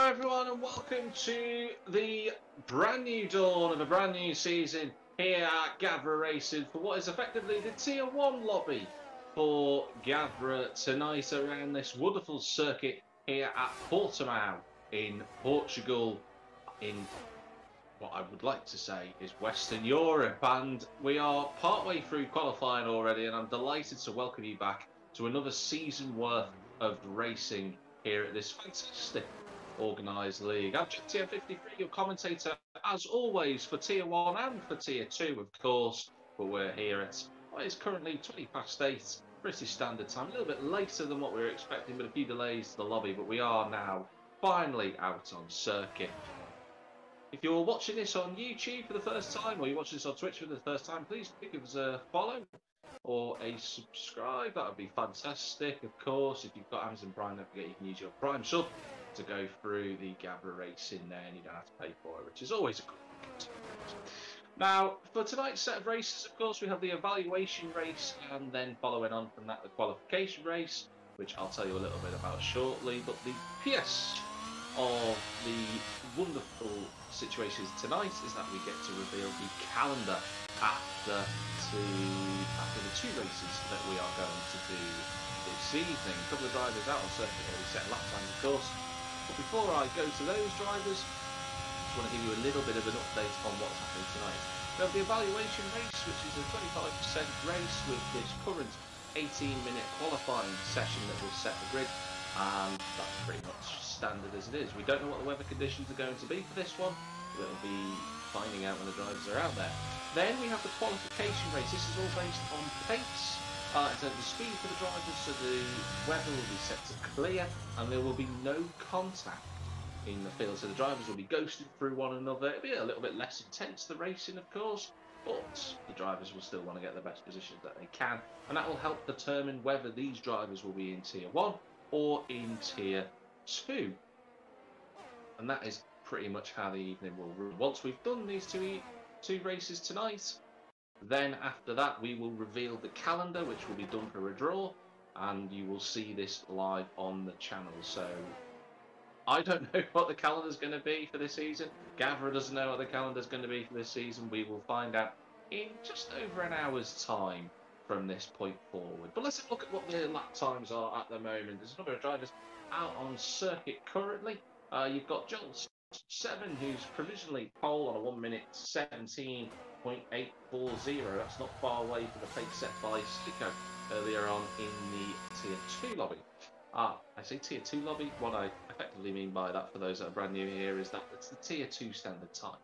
Hello everyone and welcome to the brand new dawn of a brand new season here at Gavra Racing for what is effectively the Tier 1 lobby for Gavra tonight around this wonderful circuit here at Portimao in Portugal in what I would like to say is Western Europe, and we are partway through qualifying already, and I'm delighted to welcome you back to another season worth of racing here at this fantastic organised league. I'm TM53, your commentator, as always, for Tier 1 and for Tier 2, of course, but we're here at what is currently 8:20, British Standard Time, a little bit later than what we were expecting, but a few delays to the lobby, but we are now finally out on circuit. If you're watching this on YouTube for the first time, or you're watching this on Twitch for the first time, please give us a follow or a subscribe. That would be fantastic. Of course, if you've got Amazon Prime, don't forget you can use your Prime sub to go through the Gavra Racing there, and you don't have to pay for it, which is always a good thing. Now, for tonight's set of races, of course, we have the evaluation race, and then following on from that, the qualification race, which I'll tell you a little bit about shortly. But the PS of the wonderful situations tonight is that we get to reveal the calendar after the two races that we are going to do this evening. A couple of drivers out on circuit already set lap time, of course. But before I go to those drivers, I just want to give you a little bit of an update on what's happening tonight. We have the evaluation race, which is a 25% race with this current 18-minute qualifying session that will set the grid. And that's pretty much standard as it is. We don't know what the weather conditions are going to be for this one. We'll be finding out when the drivers are out there. Then we have the qualification race. This is all based on pace, in terms of speed for the drivers, so the weather will be set to clear and there will be no contact in the field. So the drivers will be ghosted through one another. It'll be a little bit less intense, the racing, of course, but the drivers will still want to get the best positions that they can. And that will help determine whether these drivers will be in Tier 1 or in Tier 2. And that is pretty much how the evening will run. Once we've done these two races tonight, then after that we will reveal the calendar, which will be done for a draw, and you will see this live on the channel. So I don't know what the calendar is going to be for this season. Gavra doesn't know what the calendar is going to be for this season. We will find out in just over an hour's time from this point forward. But let's look at what the lap times are at the moment. There's a number of drivers out on circuit currently. You've got Joel 7, who's provisionally pole on a 1 minute 17.840. That's not far away from the pace set by Slicko earlier on in the Tier 2 lobby. I say Tier 2 lobby. What I effectively mean by that, for those that are brand new here, is that it's the Tier 2 standard time.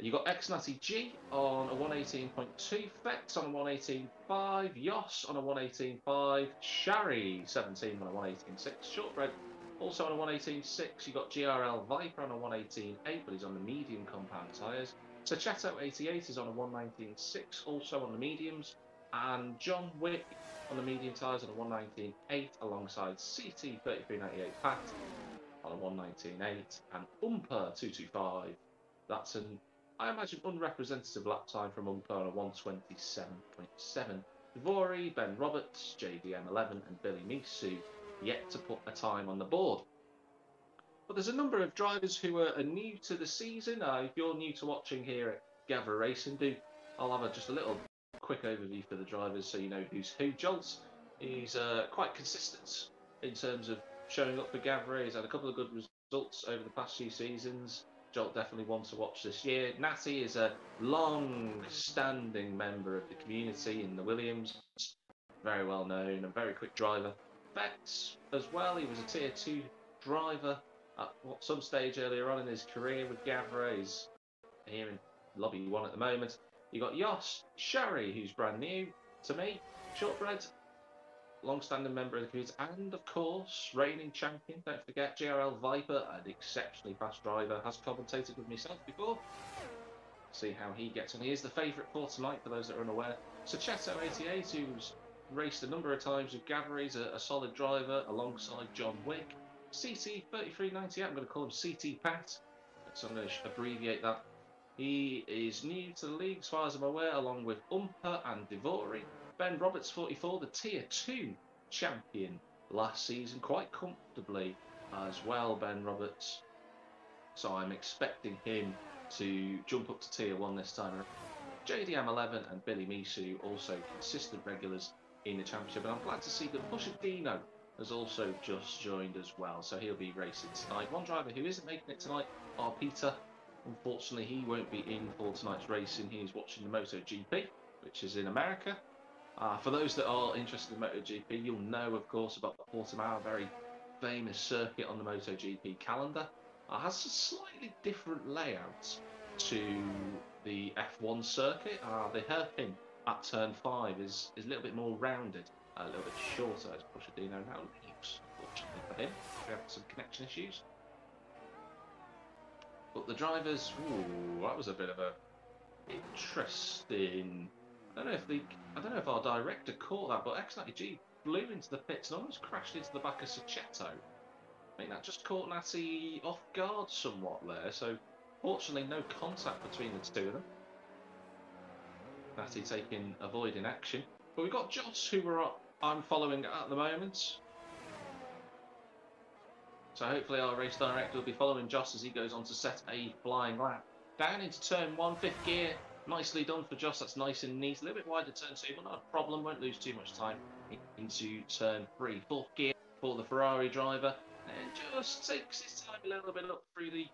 You've got Xnutty G on a 118.2, Fex on a 118.5, Yoss on a 118.5, Shari 17 on a 118.6, Shortbread also on a 118.6. You've got GRL Viper on a 118.8, but he's on the medium compound tyres. Sachato 88 is on a 119.6, also on the mediums. And John Wick on the medium tyres on a 119.8, alongside CT 3398 Pat on a 119.8, and Umper 225. That's an, I imagine, unrepresentative lap time from Umper on a 127.7. Devori, Ben Roberts, JDM11, and Billy Misu yet to put a time on the board. But there's a number of drivers who are new to the season. If you're new to watching here at Gavra Racing, I'll have just a little quick overview for the drivers so you know who's who. Jolts is quite consistent in terms of showing up for Gavra. He's had a couple of good results over the past few seasons. Jolt definitely one to watch this year. Natty is a long-standing member of the community in the Williams. Very well known and very quick driver. Fex as well, he was a Tier 2 driver at some stage earlier on in his career with Gavra. He's here in Lobby 1 at the moment. You got Yoss, Shari, who's brand new to me, Shortbread, long-standing member of the community, and of course, reigning champion, don't forget, GRL Viper, an exceptionally fast driver, has commentated with myself before. See how he gets on. He is the favourite for tonight, for those that are unaware. Sachato 88, who's raced a number of times with Gavra, he's a solid driver alongside John Wick. CT 3398, I'm going to call him CT Pat, so I'm going to abbreviate that. He is new to the league as far as I'm aware, along with Umper and Devori. Ben Roberts 44, the Tier 2 champion last season, quite comfortably as well, Ben Roberts. So I'm expecting him to jump up to Tier 1 this time. JDM11 and Billy Misu also consistent regulars in the championship. And I'm glad to see that Pushadino has also just joined as well. So he'll be racing tonight. One driver who isn't making it tonight are Peter. Unfortunately, he won't be in for tonight's racing. He is watching the MotoGP, which is in America. For those that are interested in MotoGP, you'll know, of course, about the Portimao, very famous circuit on the MotoGP calendar. Has a slightly different layout to the F1 circuit. The hairpin at turn 5 is a little bit more rounded, a little bit shorter, as Pushadino now leaves, unfortunately for him. We have some connection issues. But the drivers, ooh, that was a bit of a interesting. I don't know if our director caught that, but X90G flew into the pits and almost crashed into the back of Sachetto. I think that just caught Natty off guard somewhat there. So fortunately, no contact between the two of them. Natty avoiding action, but we've got Joss, who I'm following at the moment. So hopefully our race director will be following Joss as he goes on to set a flying lap. Down into turn 1, 5th gear. Nicely done for Joss. That's nice and neat. A little bit wider turn 2, but not a problem. Won't lose too much time into turn 3. 4th gear for the Ferrari driver. And just takes his time a little bit up through the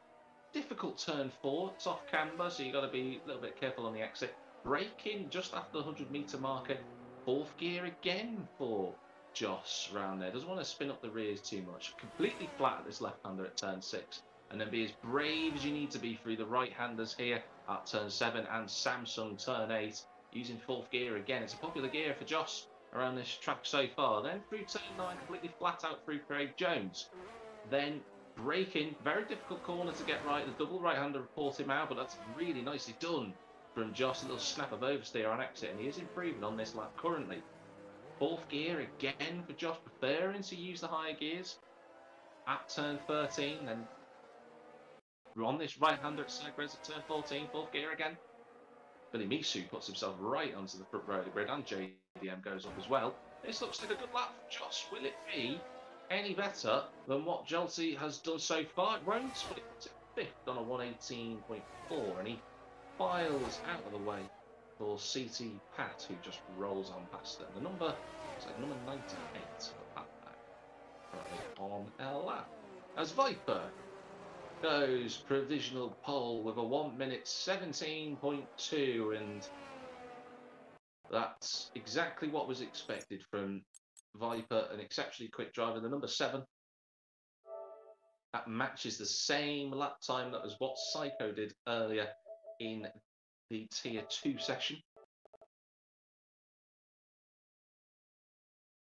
difficult turn 4. It's off camber, so you've got to be a little bit careful on the exit. Braking just after the 100-metre marker. 4th gear again for Joss around there. Doesn't want to spin up the rears too much. Completely flat at this left-hander at turn 6. And then be as brave as you need to be through the right-handers here at turn 7 and Samsung turn 8. Using 4th gear again. It's a popular gear for Joss around this track so far. Then through turn 9, completely flat out through Craig Jones. Then braking. Very difficult corner to get right. The double right-hander report him out, but that's really nicely done from Joss. A little snap of oversteer on exit, and he is improving on this lap currently. 4th gear again for Josh, preferring to use the higher gears at turn 13. Then we're on this right-hander at Sagres at turn 14. 4th gear again. Billy Misu puts himself right onto the front row of the grid, and JDM goes up as well. This looks like a good lap for Josh. Will it be any better than what Jelty has done so far? It won't, but it's 5th on a 118.4, and he files out of the way for CT Pat, who just rolls on past it. The number is like number 98 currently on a lap. As Viper goes provisional pole with a 1:17.2, and that's exactly what was expected from Viper, an exceptionally quick driver. The number 7, that matches the same lap time that was what Psycho did earlier in the Tier 2 session.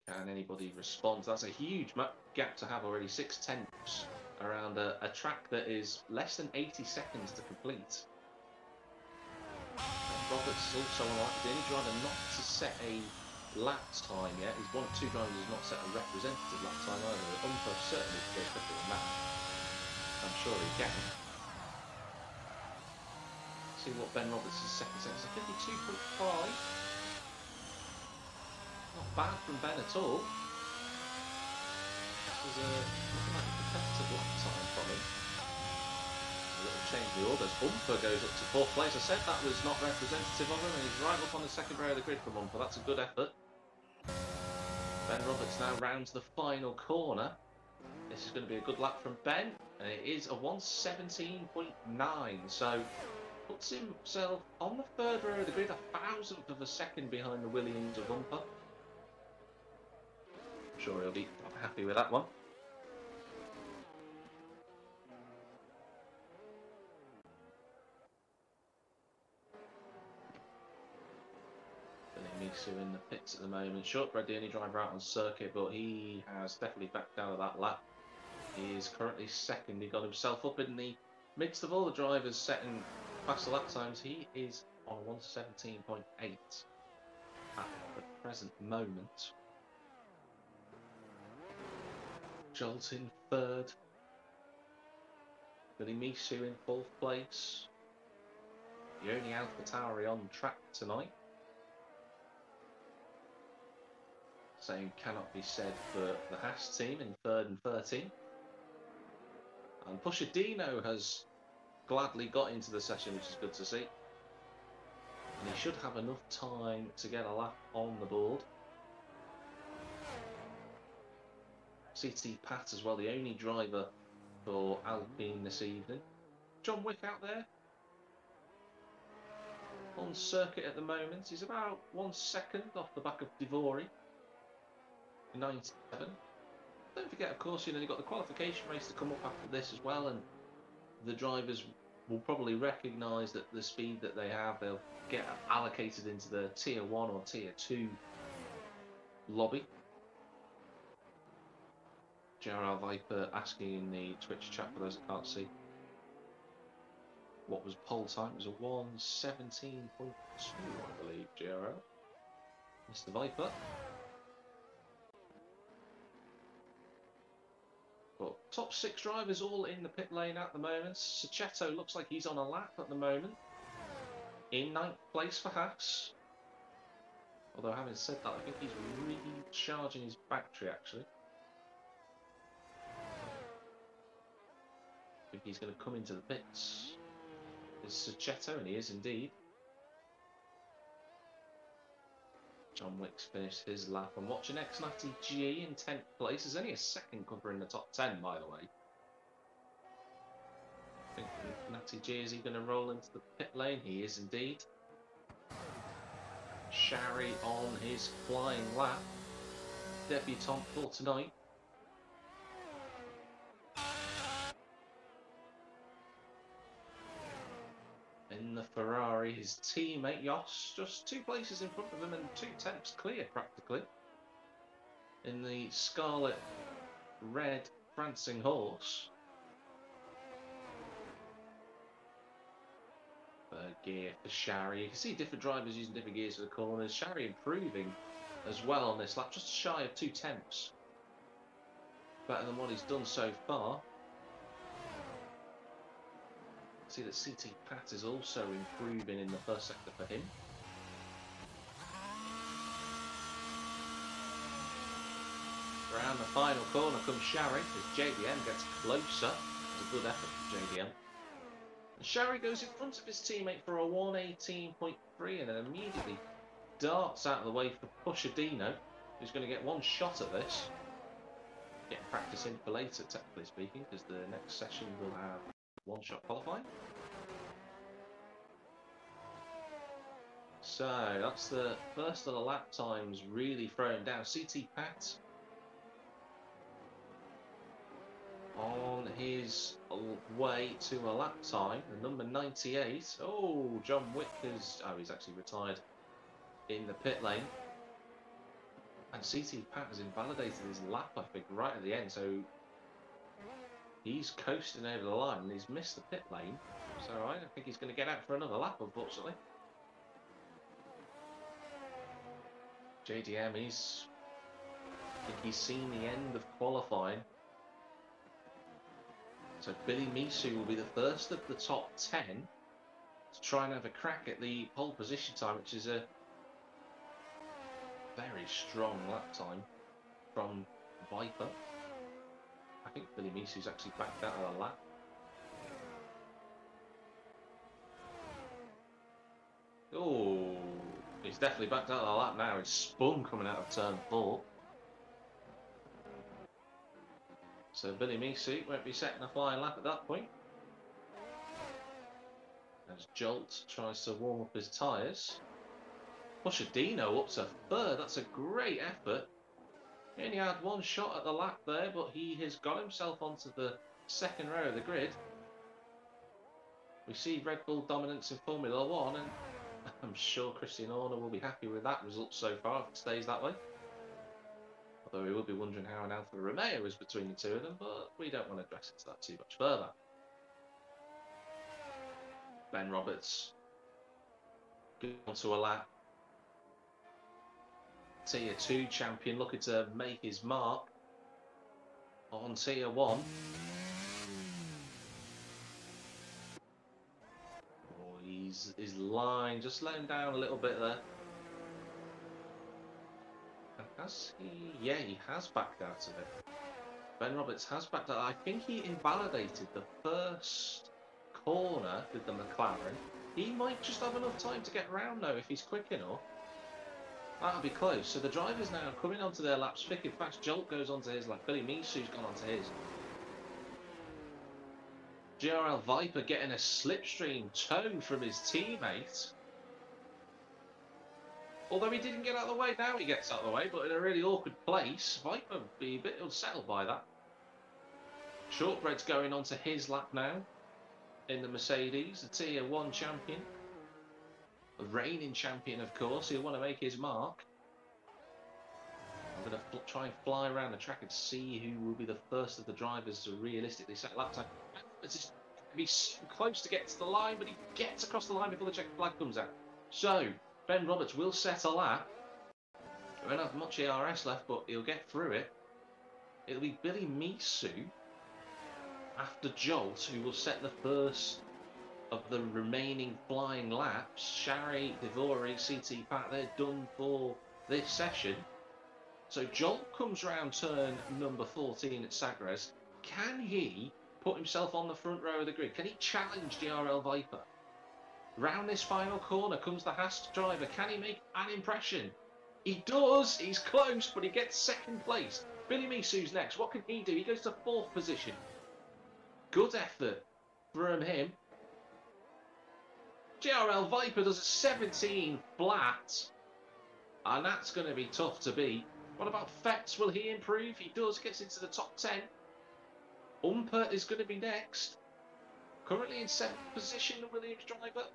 Can anybody respond? That's a huge gap to have already. 6/10 around a track that is less than 80 seconds to complete. And Roberts is also the only driver not to set a lap time yet. He's one of 2 drivers who's not set a representative lap time either. Umpa certainly goes quicker than that. I'm sure he can. See what Ben Roberts' second seconds. 52.5. Not bad from Ben at all. This was looking like a competitive lap time from him. A little change of the orders. Umpa goes up to 4th place. I said that was not representative of him, and he's right up on the second row of the grid from Umpa. That's a good effort. Ben Roberts now rounds the final corner. This is going to be a good lap from Ben, and it is a 1:17.9. So puts himself on the 3rd row of the grid, 1,000th of a second behind the Williams of Umpa. I'm sure he'll be happy with that one. Billy Misu in the pits at the moment. Shortbread, the only driver out on circuit, but he has definitely backed out of that lap. He is currently 2nd. He got himself up in the midst of all the drivers setting faster lap times. He is on 1:17.8 at the present moment. Jolt in 3rd. Billy Misu in 4th place. The only AlphaTauri on track tonight. Same cannot be said for the Haas team in 3rd and 13th. And Pushadino has gladly got into the session, which is good to see. And he should have enough time to get a lap on the board. CT Pat as well, the only driver for Alpine this evening. John Wick out there on circuit at the moment. He's about 1 second off the back of Divori, 97. Don't forget, of course, you've got the qualification race to come up after this as well, and the drivers will probably recognise that the speed that they have, they'll get allocated into the Tier 1 or Tier 2 lobby. JRL Viper asking in the Twitch chat, for those that can't see, what was pole time? It was a 1:17.2, I believe, JRL. Mr. Viper. But top 6 drivers all in the pit lane at the moment. Sachetto looks like he's on a lap at the moment. In 9th place for Haas. Although having said that, I think he's recharging his battery actually. I think he's going to come into the pits. It's Sachetto, and he is indeed. John Wick's finished his lap. I'm watching X-Natty G in 10th place. There's only a second cover in the top 10, by the way. I think Natty G, is he going to roll into the pit lane? He is indeed. Shari on his flying lap. Debutant for tonight. In the Ferrari, his teammate Jos, just 2 places in front of him and 2 tenths clear practically. In the scarlet red prancing horse. Gear for Shari. You can see different drivers using different gears for the corners. Shari improving as well on this lap, just shy of 2 tenths. Better than what he's done so far. See that CT Pat is also improving in the first sector for him. Around the final corner comes Shari as JDM gets closer. It's a good effort from JDM. And Shari goes in front of his teammate for a 1:18.3 and then immediately darts out of the way for Pushadino, who's going to get 1 shot at this. Getting practice in for later, technically speaking, because the next session will have 1-shot qualifying. So that's the first of the lap times really thrown down. CT Pat on his way to a lap time, the number 98. Oh, John Wick is... Oh, he's actually retired in the pit lane. And CT Pat has invalidated his lap, I think, right at the end. So he's coasting over the line and he's missed the pit lane. So I don't think he's going to get out for another lap, unfortunately. JDM, I think he's seen the end of qualifying. So Billy Misu will be the first of the top 10 to try and have a crack at the pole position time, which is a very strong lap time from Viper. I think Billy Misu's actually backed out of the lap. Oh, he's definitely backed out of the lap now. He's spun coming out of turn 4. So Billy Misu won't be setting a flying lap at that point. As Jolt tries to warm up his tyres. Pushadino up to 3rd. That's a great effort. He only had 1 shot at the lap there, but he has got himself onto the 2nd row of the grid. We see Red Bull dominance in Formula 1, and I'm sure Christian Horner will be happy with that result so far if it stays that way. Although he will be wondering how an Alfa Romeo is between the 2 of them, but we don't want to address into that too much further. Ben Roberts going onto a lap. Tier 2 champion looking to make his mark on Tier 1. Oh, his line just letting down a little bit there. And has he? Yeah, he has backed out of it. Ben Roberts has backed out. I think he invalidated the first corner with the McLaren. He might just have enough time to get around, though, if he's quick enough. That'll be close. So the drivers now coming onto their laps thick and fast. Jolt goes onto his lap. Billy Misu's gone onto his. GRL Viper getting a slipstream tow from his teammate. Although he didn't get out of the way, now he gets out of the way, but in a really awkward place. Viper would be a bit unsettled by that. Shortbread's going onto his lap now in the Mercedes, the Tier 1 champion. A reigning champion, of course. He'll want to make his mark. I'm going to try and fly around the track and see who will be the first of the drivers to realistically set lap time. It's just be so close to get to the line, but he gets across the line before the checker flag comes out. So, Ben Roberts will set a lap. We won't have much ERS left, but he'll get through it. It'll be Billy Misu after Jolt who will set the first of the remaining flying laps. Shari, Divori, CT Pat, they're done for this session. So Jolt comes round turn number 14 at Sagres. Can he put himself on the front row of the grid? Can he challenge GRL Viper? Round this final corner comes the Haas driver. Can he make an impression? He does. He's close, but he gets second place. Billy Misu's next. What can he do? He goes to 4th position. Good effort from him. GRL Viper does a 17 flat. And that's going to be tough to beat. What about Fetz? Will he improve? He does. Gets into the top 10. Umper is going to be next. Currently in 7th position, the Williams driver.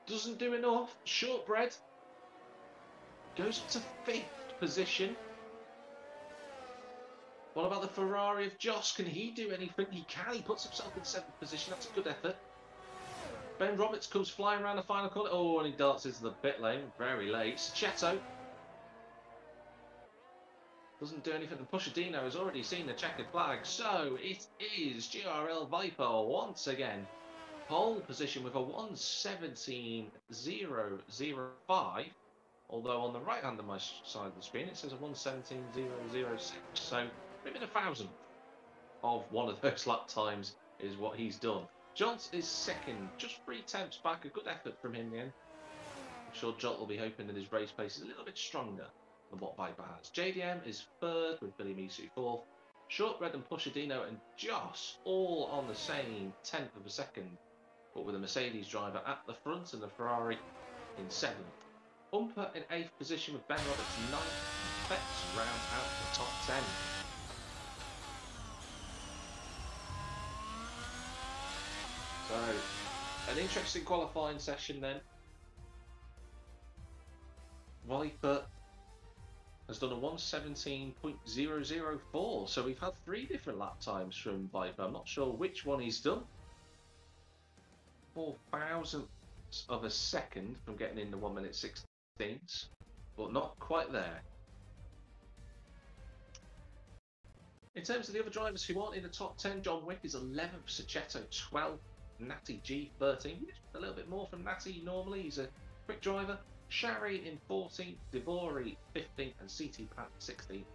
Doesn't do enough. Shortbread goes to 5th position. What about the Ferrari of Joss? Can he do anything? He can. He puts himself in 7th position. That's a good effort. Ben Roberts comes flying around the final corner. Oh, and he darts into the pit lane. Very late. Sachetto doesn't do anything. And Pushadino has already seen the checkered flag. So it is GRL Viper once again. Pole position with a 1:17.005. Although on the right hand of my side of the screen it says a 1:17.006. So maybe a thousandth of one of those lap times is what he's done. Jolt is second, just 3 tenths back. A good effort from him then. I'm sure Jolt will be hoping that his race pace is a little bit stronger than what Viper has. JDM is 3rd with Billy Misu 4th. Shortbread and Pushadino and Joss all on the same 10th of a second, but with a Mercedes driver at the front and the Ferrari in 7th. Umper in 8th position with Ben Roberts 9th. Fetz round out the top 10. So, an interesting qualifying session then. Viper has done a 1:17.004, so we've had 3 different lap times from Viper. I'm not sure which one he's done. 4 thousandths of a second from getting into 1:16, but not quite there. In terms of the other drivers who aren't in the top 10, John Wick is 11th, Sachetto 12th, Natty G 13th. A little bit more from Natty normally. He's a quick driver. Shari in 14th, Divori 15th, and CT Pat 16th.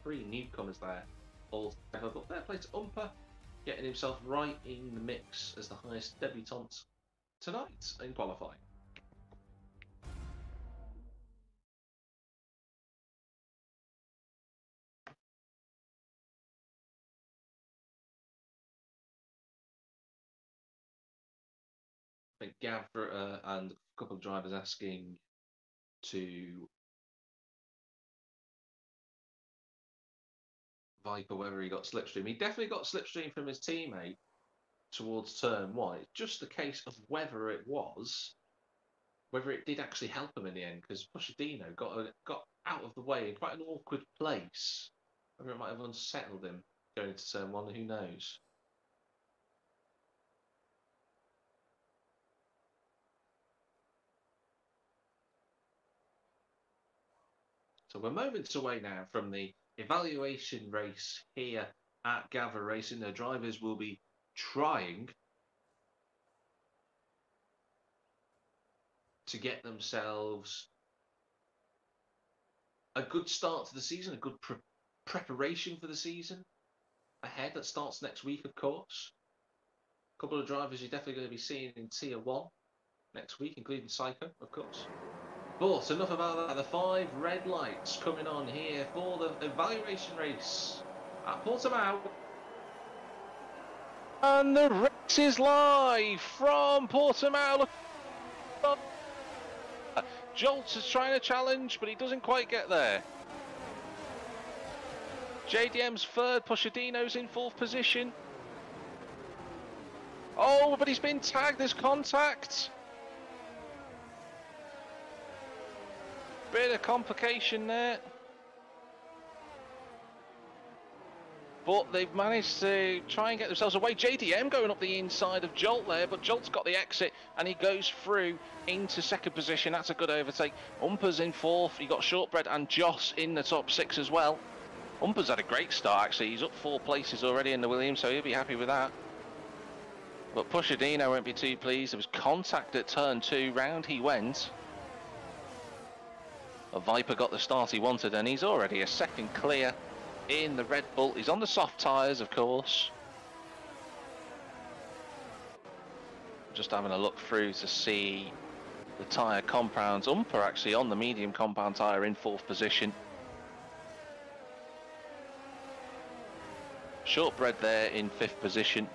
3 newcomers there all together. But fair play to Umper, getting himself right in the mix as the highest debutant tonight in qualifying. I think Gavra and a couple of drivers asking to Viper whether he got slipstream. He definitely got slipstream from his teammate towards turn 1. It's just a case of whether it did actually help him in the end, because Pushadino got out of the way in quite an awkward place. Whether it might have unsettled him going into turn 1, who knows? So we're moments away now from the evaluation race here at Gavra Racing. The drivers will be trying to get themselves a good start to the season, a good preparation for the season. ahead that starts next week, of course. A couple of drivers you're definitely going to be seeing in Tier 1 next week, including Psycho, of course. But enough about that. The 5 red lights coming on here for the evaluation race at Portimao. And the race is live from Portimao. Jolts is trying to challenge, but he doesn't quite get there. JDM's third, Pushadino's in fourth position. Oh, but he's been tagged, there's contact. Bit of complication there. But they've managed to try and get themselves away. JDM going up the inside of Jolt there, but Jolt's got the exit and he goes through into second position. That's a good overtake. Umper's in fourth. You got Shortbread and Joss in the top 6 as well. Umper's had a great start actually. He's up 4 places already in the Williams, so he'll be happy with that. But Pushadino won't be too pleased. There was contact at turn 2. Round he went. A Viper got the start he wanted and he's already a second clear in the Red Bull. He's on the soft tyres, of course. Just having a look through to see the tyre compounds. Umper actually on the medium compound tyre in 4th position. Shortbread there in 5th position.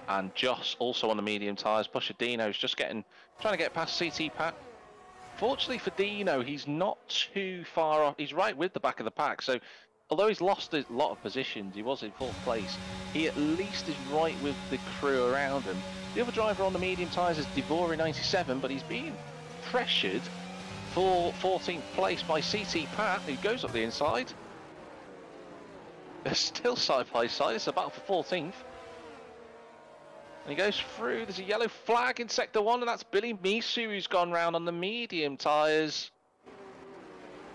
And Joss also on the medium tyres. Pushadino's just trying to get past CT Pat. Fortunately for Dino, he's not too far off. He's right with the back of the pack. So although he's lost a lot of positions, he was in 4th place, he at least is right with the crew around him. The other driver on the medium tyres is Devori 97, but he's being pressured for 14th place by CT Pat, who goes up the inside. They're still side by side. It's a battle for 14th. And he goes through. There's a yellow flag in sector 1, and that's Billy Misu who's gone round on the medium tyres.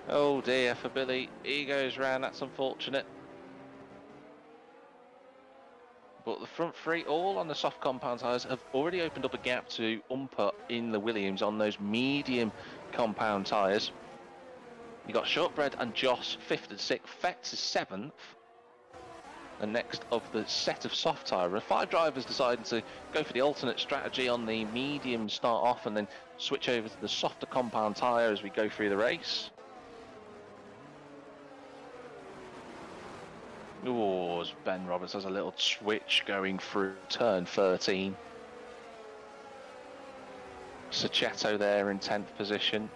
Oh dear for Billy, he goes round, that's unfortunate. But the front 3, all on the soft compound tyres, have already opened up a gap to Umper in the Williams on those medium compound tyres. You got Shortbread and Joss 5th and 6th, Fetz is 7th. The next of the set of soft tyre. 5 drivers decided to go for the alternate strategy on the medium start off and then switch over to the softer compound tyre as we go through the race. Oh, as Ben Roberts has a little switch going through turn 13. Sachetto there in 10th position.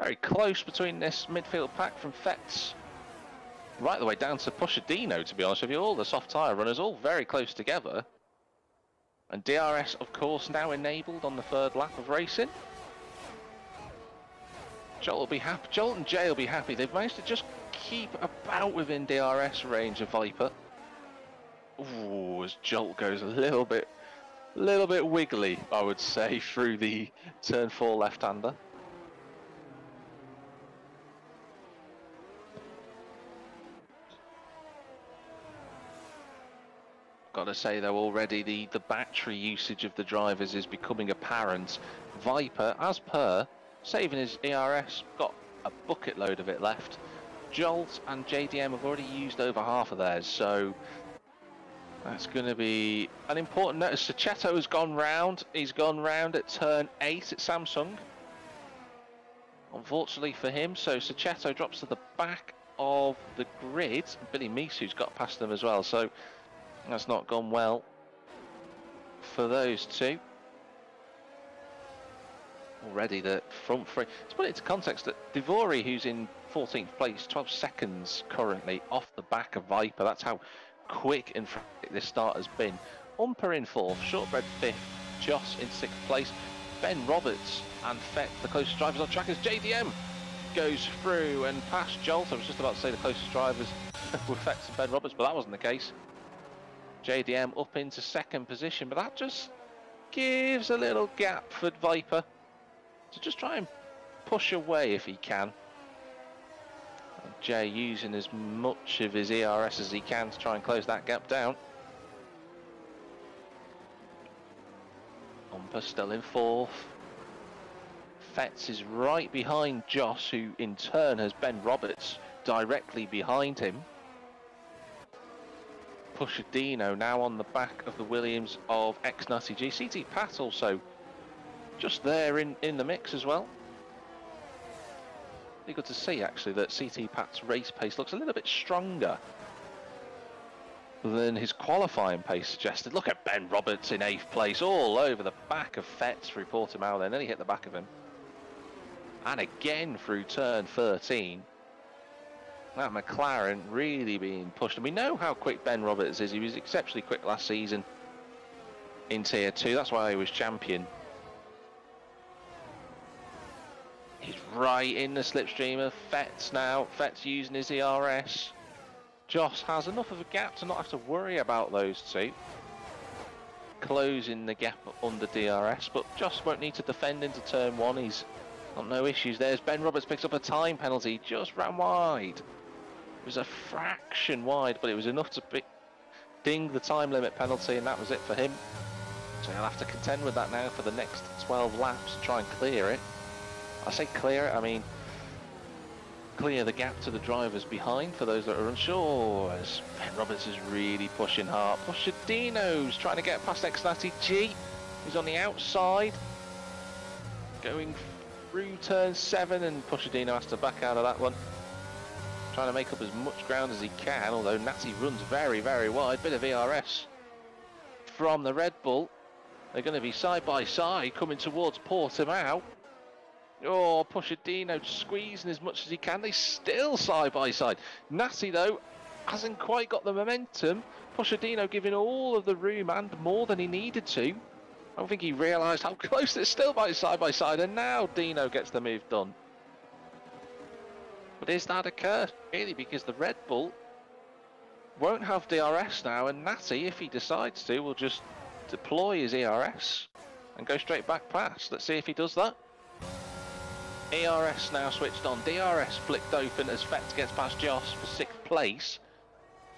Very close between this midfield pack from Fetz right the way down to Pushadino, to be honest with you. All the soft tyre runners all very close together. And DRS, of course, now enabled on the 3rd lap of racing. Jolt will be happy. Jolt and Jay will be happy. They've managed to just keep about within DRS range of Viper. Ooh, as Jolt goes a little bit wiggly, I would say, through the turn 4 left-hander. Got to say though, already the battery usage of the drivers is becoming apparent. Viper, as per, saving his ERS, got a bucket load of it left. Jolt and JDM have already used over half of theirs, so that's going to be an important note. Sachetto has gone round. He's gone round at turn 8 at Samsung. Unfortunately for him, so Sachetto drops to the back of the grid. Billy Misu's got past them as well, so that's not gone well for those two. Already the front 3. Let's put it into context that Devori, who's in 14th place, 12 seconds currently off the back of Viper. That's how quick and frantic this start has been. Umper in 4th, Shortbread 5th, Joss in 6th place. Ben Roberts and Fett, the closest drivers on track, as JDM goes through and past Jolt. I was just about to say the closest drivers were Fett and Ben Roberts, but that wasn't the case. JDM up into 2nd position, but that just gives a little gap for Viper to just try and push away if he can. And Jay using as much of his ERS as he can to try and close that gap down. Umper still in 4th. Fetz is right behind Joss, who in turn has Ben Roberts directly behind him. Pushadino now on the back of the Williams of ex-Nutty G. CT Pat also just there in the mix as well. Pretty good to see actually that CT Pat's race pace looks a little bit stronger than his qualifying pace suggested. Look at Ben Roberts in 8th place, all over the back of Fetz through Portimao, then he hit the back of him. And again through turn 13. That McLaren really being pushed. And we know how quick Ben Roberts is. He was exceptionally quick last season in Tier 2. That's why he was champion. He's right in the slipstream of Fetz now. Fetz using his ERS. Joss has enough of a gap to not have to worry about those two. Closing the gap under DRS, but Joss won't need to defend into turn 1. He's got no issues. There's Ben Roberts picks up a time penalty, just ran wide. It was a fraction wide, but it was enough to ding the time limit penalty, and that was it for him. So he'll have to contend with that now for the next 12 laps to try and clear it. I say clear it, I mean clear the gap to the drivers behind for those that are unsure, as Ben Roberts is really pushing hard. Pushadino's trying to get past ex-Natty G. He's on the outside, going through turn 7, and Pushadino has to back out of that one. Trying to make up as much ground as he can, although Natty runs very, very wide. Bit of ERS from the Red Bull. They're going to be side by side coming towards Portimao. Oh, Pushadino squeezing as much as he can. They still side by side. Natty, though, hasn't quite got the momentum. Pushadino giving all of the room and more than he needed to. I don't think he realised how close they're still by side, and now Dino gets the move done. But is that a curse, really? Because the Red Bull won't have DRS now, and Natty, if he decides to, will just deploy his ERS and go straight back past. Let's see if he does that. ERS now switched on, DRS flicked open as Fetz gets past Joss for 6th place.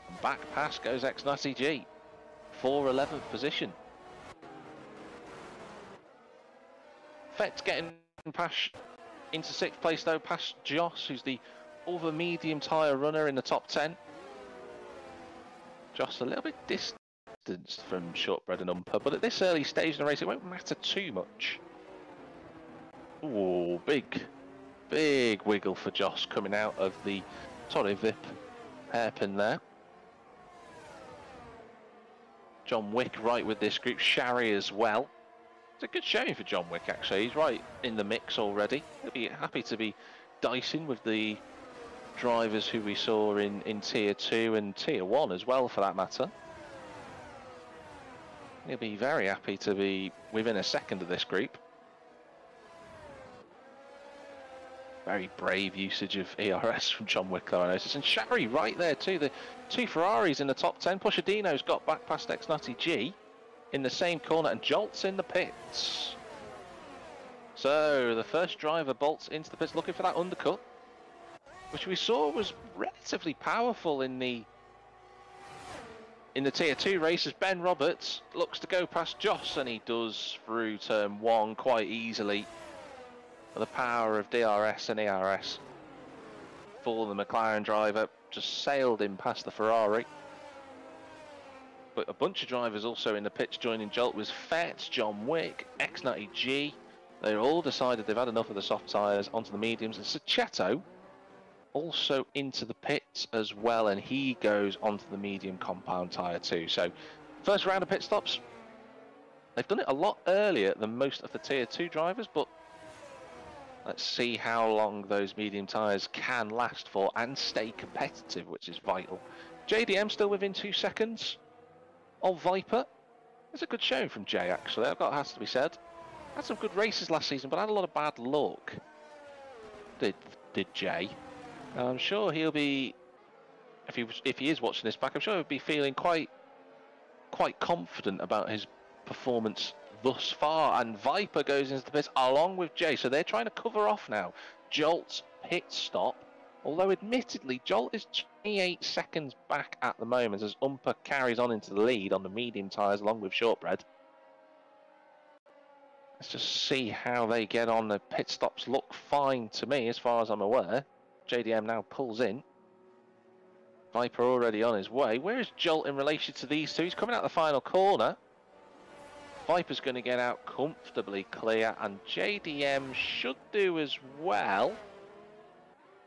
And back past goes ex-Nutty G for 11th position. Fetz getting past into 6th place though, past Joss, who's the other medium tyre runner in the top 10. Joss a little bit distanced from Shortbread and Umper, but at this early stage in the race it won't matter too much. Oh, big wiggle for Joss coming out of the Torre Vip hairpin there. John Wick right with this group, Shari as well. It's a good showing for John Wick actually, he's right in the mix already. He'll be happy to be dicing with the drivers who we saw in Tier 2 and Tier 1 as well for that matter. He'll be very happy to be within a second of this group. Very brave usage of ERS from John Wick, I noticed. And Shari right there too. The 2 Ferraris in the top 10. Pushadino's got back past ex-Nutty G in the same corner, and Jolt's in the pits. So the first driver bolts into the pits looking for that undercut, which we saw was relatively powerful in the Tier 2 races. Ben Roberts looks to go past Joss, and he does through turn 1 quite easily. The power of DRS and ERS for the McLaren driver, just sailed him past the Ferrari. But a bunch of drivers also in the pits joining Jolt was Fetz, John Wick, ex-Nutty G. They're all decided they've had enough of the soft tyres onto the mediums. And Sachetto also into the pits as well, and he goes onto the medium compound tyre too. So first round of pit stops, they've done it a lot earlier than most of the Tier 2 drivers, but let's see how long those medium tyres can last for and stay competitive, which is vital. JDM still within 2 seconds of Viper. It's a good showing from Jay, actually. That has to be said. Had some good races last season, but had a lot of bad luck. Did Jay? I'm sure he'll be, if he is watching this back, I'm sure he'll be feeling quite confident about his performance thus far. And Viper goes into the pits along with Jay, so they're trying to cover off now Jolt's pit stop, although admittedly Jolt is 28 seconds back at the moment as Umper carries on into the lead on the medium tyres along with Shortbread. Let's just see how they get on. The pit stops look fine to me as far as I'm aware. JDM now pulls in. Viper already on his way. Where is Jolt in relation to these two? He's coming out the final corner. Viper's going to get out comfortably clear, and JDM should do as well.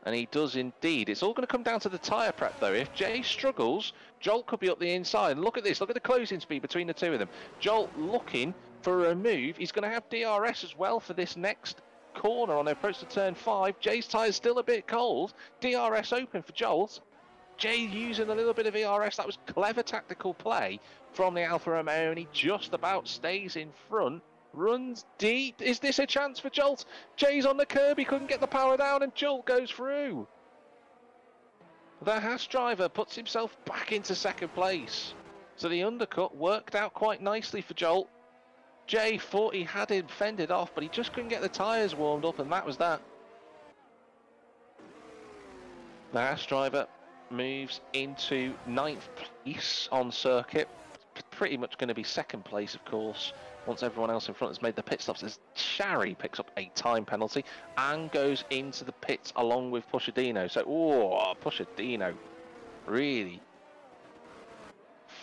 And he does indeed. It's all going to come down to the tyre prep, though. If Jay struggles, Jolt could be up the inside. And look at this. Look at the closing speed between the two of them. Jolt looking for a move. He's going to have DRS as well for this next corner on the approach to turn 5. Jay's tyre's still a bit cold. DRS open for Jolt. Jay using a little bit of ERS. That was clever tactical play from the Alfa Romeo, and he just about stays in front. Runs deep. Is this a chance for Jolt? Jay's on the curb. He couldn't get the power down, and Jolt goes through. The Haas driver puts himself back into second place. So the undercut worked out quite nicely for Jolt. Jay thought he had him fended off, but he just couldn't get the tyres warmed up, and that was that. The Haas driver moves into 9th place on circuit. Pretty much going to be second place, of course, once everyone else in front has made the pit stops, as Shari picks up a time penalty and goes into the pits along with Pushadino. So, Pushadino really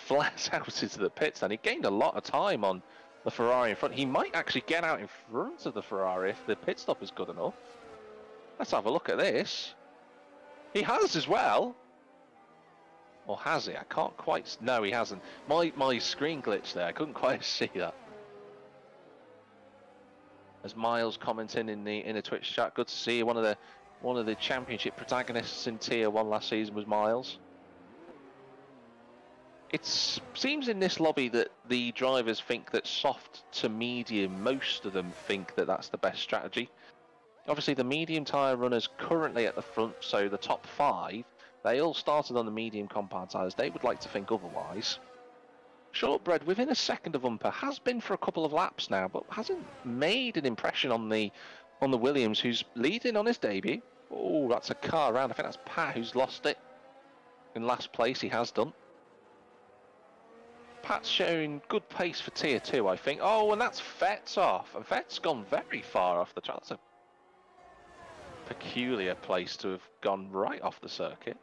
flat out into the pits then. He gained a lot of time on the Ferrari in front. He might actually get out in front of the Ferrari if the pit stop is good enough. Let's have a look at this. He has as well. Or has he? I can't quite... No, he hasn't. My screen glitched there. I couldn't quite see that. As Miles commenting in the Twitch chat, good to see you. One of the championship protagonists in Tier 1 last season was Miles. It seems in this lobby that the drivers think that soft to medium, most of them think that that's the best strategy. Obviously, the medium tyre runners currently at the front, so the top 5, they all started on the medium compound tyres. They would like to think otherwise. Shortbread, within a second of Umper, has been for a couple of laps now, but hasn't made an impression on the Williams, who's leading on his debut. Oh, that's a car around. I think that's Pat who's lost it. In last place, he has done. Pat's showing good pace for Tier 2, I think. Oh, and that's Fett's off. And Fett's gone very far off the track. That's a peculiar place to have gone right off the circuit.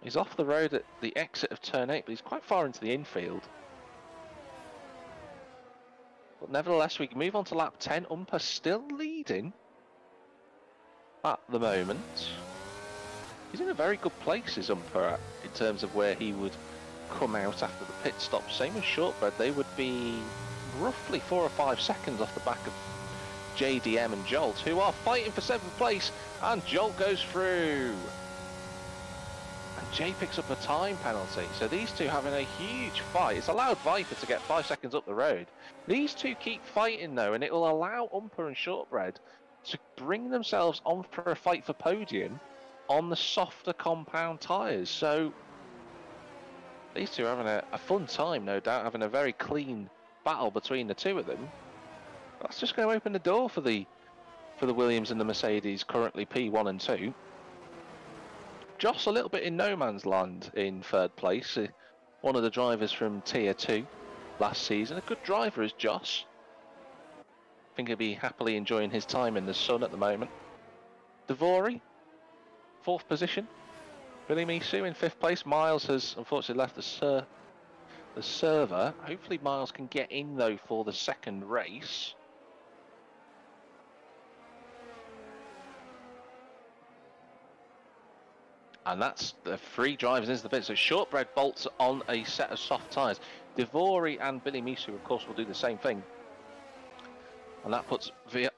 He's off the road at the exit of turn 8, but he's quite far into the infield. But nevertheless, we can move on to lap 10. Umper still leading at the moment. He's in a very good place, is Umper, in terms of where he would come out after the pit stop. Same as Shortbread, they would be roughly 4 or 5 seconds off the back of JDM and Jolt, who are fighting for 7th place, and Jolt goes through. And Jay picks up a time penalty, so these two having a huge fight. It's allowed Viper to get 5 seconds up the road. These two keep fighting though, and it will allow Umper and Shortbread to bring themselves on for a fight for podium on the softer compound tyres. So these two are having a fun time, no doubt, having a very clean battle between the two of them. That's just going to open the door for the Williams and the Mercedes, currently P1 and 2. Joss a little bit in no man's land in 3rd place. One of the drivers from Tier 2 last season. A good driver is Joss. I think he'll be happily enjoying his time in the sun at the moment. Devori, 4th position. Billy Misu in 5th place. Miles has unfortunately left the server. Hopefully Miles can get in though for the 2nd race. And that's the 3 drivers into the pit. So Shortbread bolts on a set of soft tyres. Devori and Billy Misu, of course, will do the same thing. And that puts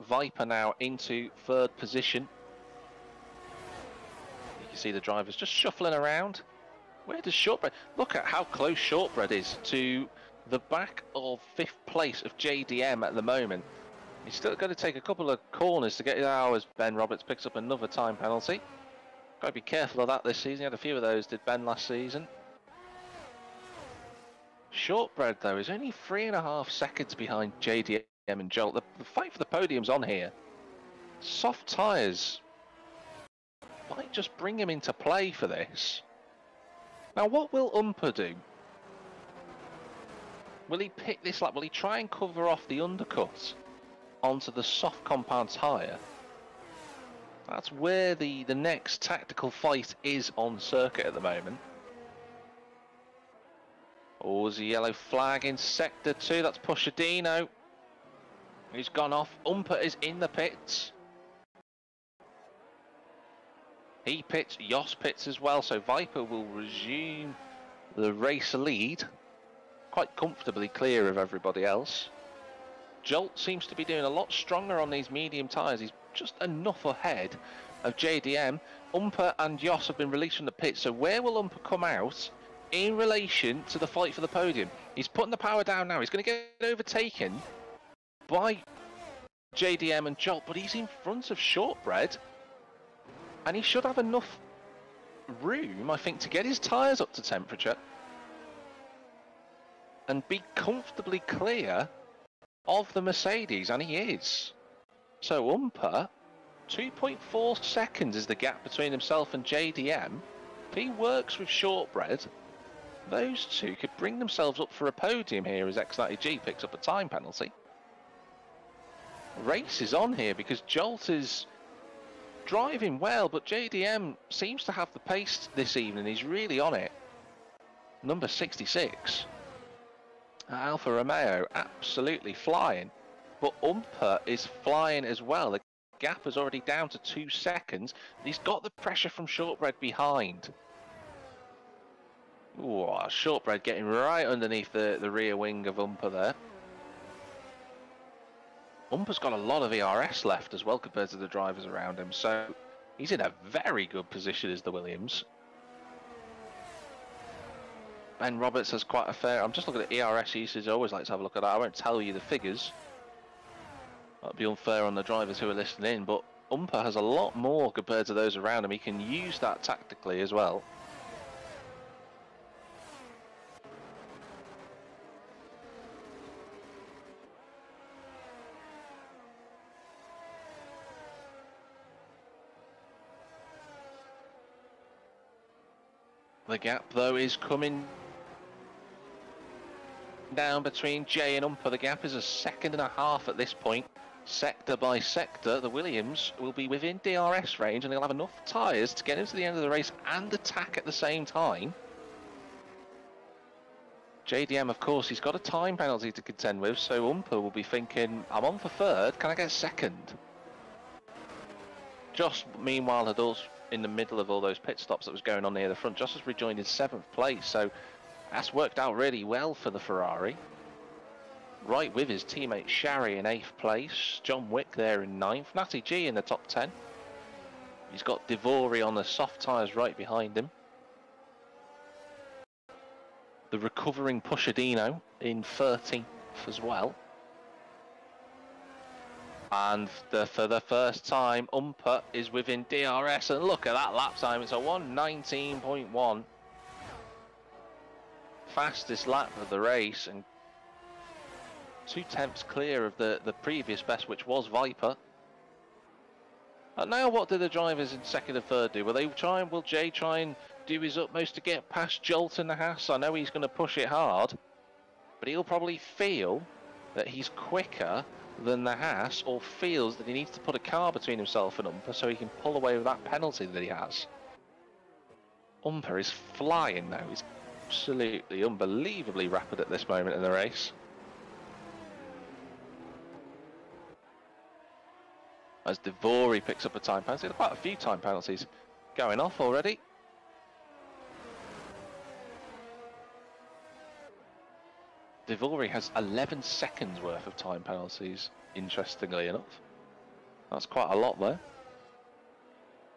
Viper now into 3rd position. You can see the drivers just shuffling around. Where does Shortbread... Look at how close Shortbread is to the back of 5th place of JDM at the moment. He's still going to take a couple of corners to get his hours. Ben Roberts picks up another time penalty. Got to be careful of that this season. He had a few of those, did Ben, last season. Shortbread, though, is only 3.5 seconds behind JDM and Jolt. The fight for the podium's on here. Soft tyres might just bring him into play for this. Now, what will Umper do? Will he pick this lap? Will he try and cover off the undercut onto the soft compound tyre? That's where the next tactical fight is on circuit at the moment. Oh, there's a yellow flag in sector 2. That's Pushadino. He's gone off. Umper is in the pits. He pits, Jos pits as well, so Viper will resume the race lead, quite comfortably clear of everybody else. Jolt seems to be doing a lot stronger on these medium tyres. He's just enough ahead of JDM. Umper and Jos have been released from the pit, so where will Umper come out in relation to the fight for the podium? He's putting the power down now. He's going to get overtaken by JDM and Jolt, but he's in front of Shortbread. And he should have enough room, I think, to get his tyres up to temperature and be comfortably clear of the Mercedes, and he is. So Umper, 2.4 seconds is the gap between himself and JDM. If he works with Shortbread, those two could bring themselves up for a podium here as X90G picks up a time penalty. Race is on here because Jolt is driving well, but JDM seems to have the pace this evening. He's really on it. Number 66. Alfa Romeo absolutely flying, but Umper is flying as well. The gap is already down to 2 seconds. He's got the pressure from Shortbread behind. Ooh, Shortbread getting right underneath the rear wing of Umper there. Umper's got a lot of ERS left as well compared to the drivers around him, so he's in a very good position as the Williams. Ben Roberts has quite a fair... I'm just looking at ERS usage. I always like to have a look at that. I won't tell you the figures. That'd be unfair on the drivers who are listening in, but Umper has a lot more compared to those around him. He can use that tactically as well. The gap, though, is coming down between Jay and Umper. The gap is 1.5 seconds at this point. Sector by sector, the Williams will be within DRS range and they'll have enough tyres to get into the end of the race and attack at the same time. JDM, of course, he's got a time penalty to contend with, so Umper will be thinking, I'm on for third, can I get second? Joss, meanwhile, had also, in the middle of all those pit stops that was going on near the front, Joss has rejoined in 7th place, so that's worked out really well for the Ferrari. Right with his teammate Shari in 8th place, John Wick there in 9th, Natty G in the top 10. He's got Devori on the soft tyres right behind him. The recovering Pushadino in 13th as well. And for the first time, Umper is within DRS, and look at that lap time, it's a 1:19.1. Fastest lap of the race, and 2 tenths clear of the previous best, which was Viper. And now what do the drivers in second and third do? Will Jay try and do his utmost to get past Jolt in the Haas? I know he's going to push it hard, but he'll probably feel that he's quicker than the Haas, or feels that he needs to put a car between himself and Umper so he can pull away with that penalty that he has. Umper is flying now. He's absolutely unbelievably rapid at this moment in the race. As Devori picks up a time penalty, there are quite a few time penalties going off already. Devori has 11 seconds worth of time penalties, interestingly enough. That's quite a lot there.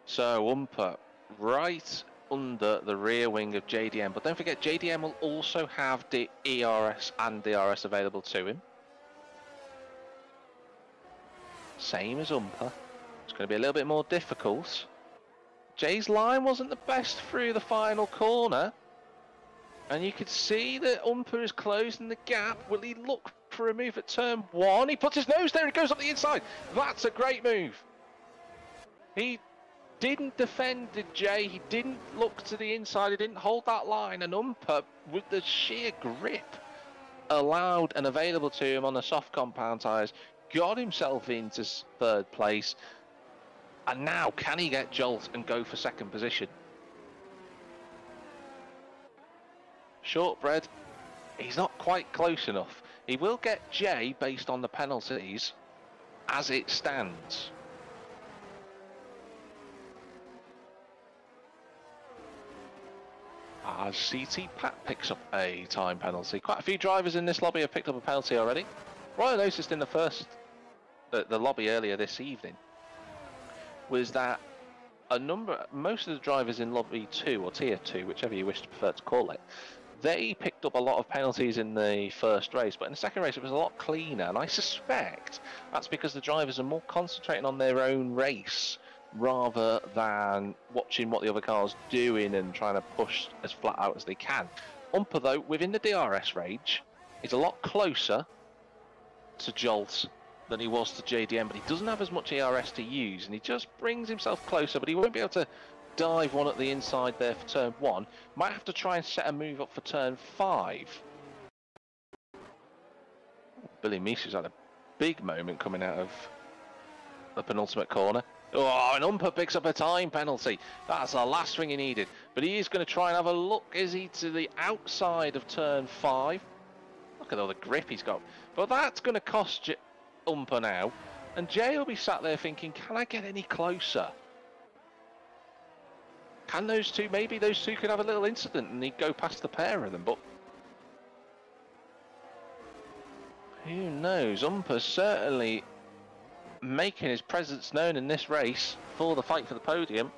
So Umper right under the rear wing of JDM, but don't forget JDM will also have the ERS and DRS available to him. Same as Umper. It's going to be a little bit more difficult. Jay's line wasn't the best through the final corner. And you can see that Umper is closing the gap. Will he look for a move at turn 1? He puts his nose there, it goes up the inside. That's a great move. He didn't defend Jay, he didn't look to the inside, he didn't hold that line. And Umper, with the sheer grip allowed and available to him on the soft compound tyres, got himself into third place. And now, can he get Jolt and go for second position? Shortbread, he's not quite close enough. He will get J based on the penalties as it stands. As CT Pat picks up a time penalty. Quite a few drivers in this lobby have picked up a penalty already. What I noticed in the lobby earlier this evening was that most of the drivers in lobby 2 or tier 2, whichever you wish to prefer to call it, they picked up a lot of penalties in the first race, but in the second race it was a lot cleaner, and I suspect that's because the drivers are more concentrating on their own race rather than watching what the other car's doing and trying to push as flat out as they can. Umper, though, within the DRS range, is a lot closer to Jolt than he was to JDM, but he doesn't have as much ERS to use, and he just brings himself closer, but he won't be able to dive one at the inside there for turn 1. Might have to try and set a move up for turn 5. Billy Misu's had a big moment coming out of the penultimate corner. Oh, and Umper picks up a time penalty. That's the last thing he needed. But he is going to try and have a look, is he, to the outside of turn 5. Look at all the grip he's got. But that's going to cost Umper now. And Jay will be sat there thinking, can I get any closer? Can those two, maybe those two could have a little incident and he'd go past the pair of them, but who knows? Umper's certainly making his presence known in this race for the fight for the podium.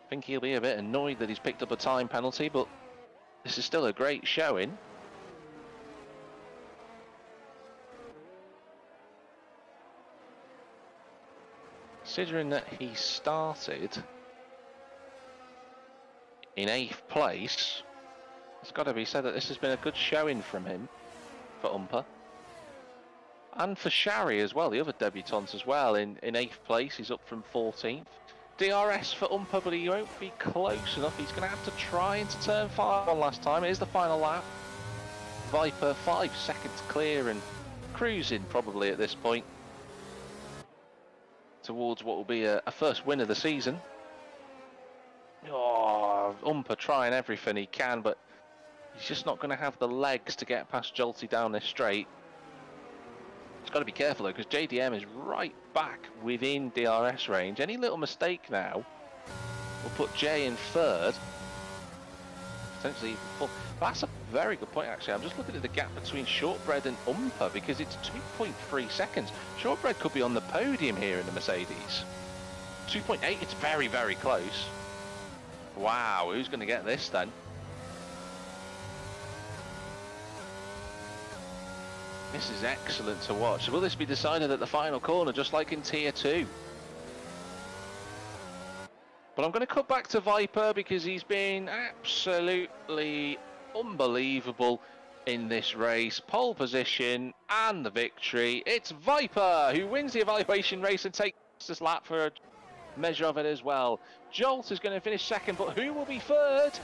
I think he'll be a bit annoyed that he's picked up a time penalty, but this is still a great showing. Considering that he started in 8th place, it's got to be said that this has been a good showing from him, for Umper. And for Shari as well, the other debutant as well, in 8th place, he's up from 14th. DRS for Umper, but he won't be close enough. He's going to have to try into turn 5 one last time. It is the final lap. Viper 5 seconds clear and cruising probably at this point towards what will be a first win of the season. Oh, Umper trying everything he can, but he's just not going to have the legs to get past Jolty down this straight. He's got to be careful though, because JDM is right back within DRS range. Any little mistake now will put Jay in 3rd, potentially even 4th. That's a very good point actually. I'm just looking at the gap between Shortbread and Umper because it's 2.3 seconds. Shortbread could be on the podium here in the Mercedes. 2.8, it's very, very close. Wow, who's going to get this then? This is excellent to watch. Will this be decided at the final corner, just like in Tier 2? But I'm going to cut back to Viper because he's been absolutely unbelievable in this race. Pole position and the victory. It's Viper who wins the evaluation race and takes this lap for a measure of it as well. Jolt is going to finish 2nd, but who will be 3rd?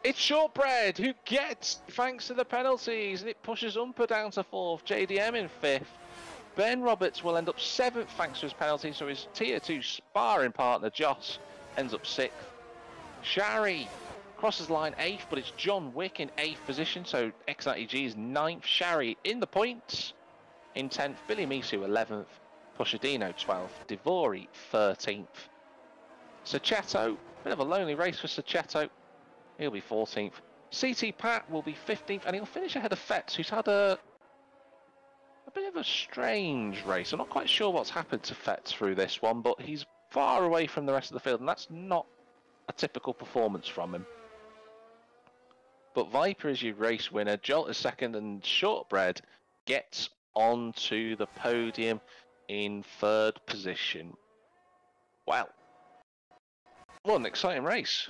It's Shortbread who gets, thanks to the penalties, and it pushes Umper down to 4th, JDM in 5th. Ben Roberts will end up 7th thanks to his penalty, so his Tier 2 sparring partner, Joss, ends up 6th. Shari crosses line 8th, but it's John Wick in 8th position, so X90G is 9th. Shari in the points in 10th. Billy Misu 11th. Pushadino 12th. Divori 13th. Sachetto, bit of a lonely race for Sachetto. He'll be 14th. CT Pat will be 15th, and he'll finish ahead of Fetz, who's had a bit of a strange race. I'm not quite sure what's happened to Fetz through this one, but he's far away from the rest of the field, and that's not a typical performance from him. But Viper is your race winner, Jolt is 2nd, and Shortbread gets onto the podium in 3rd position. Well, what an exciting race.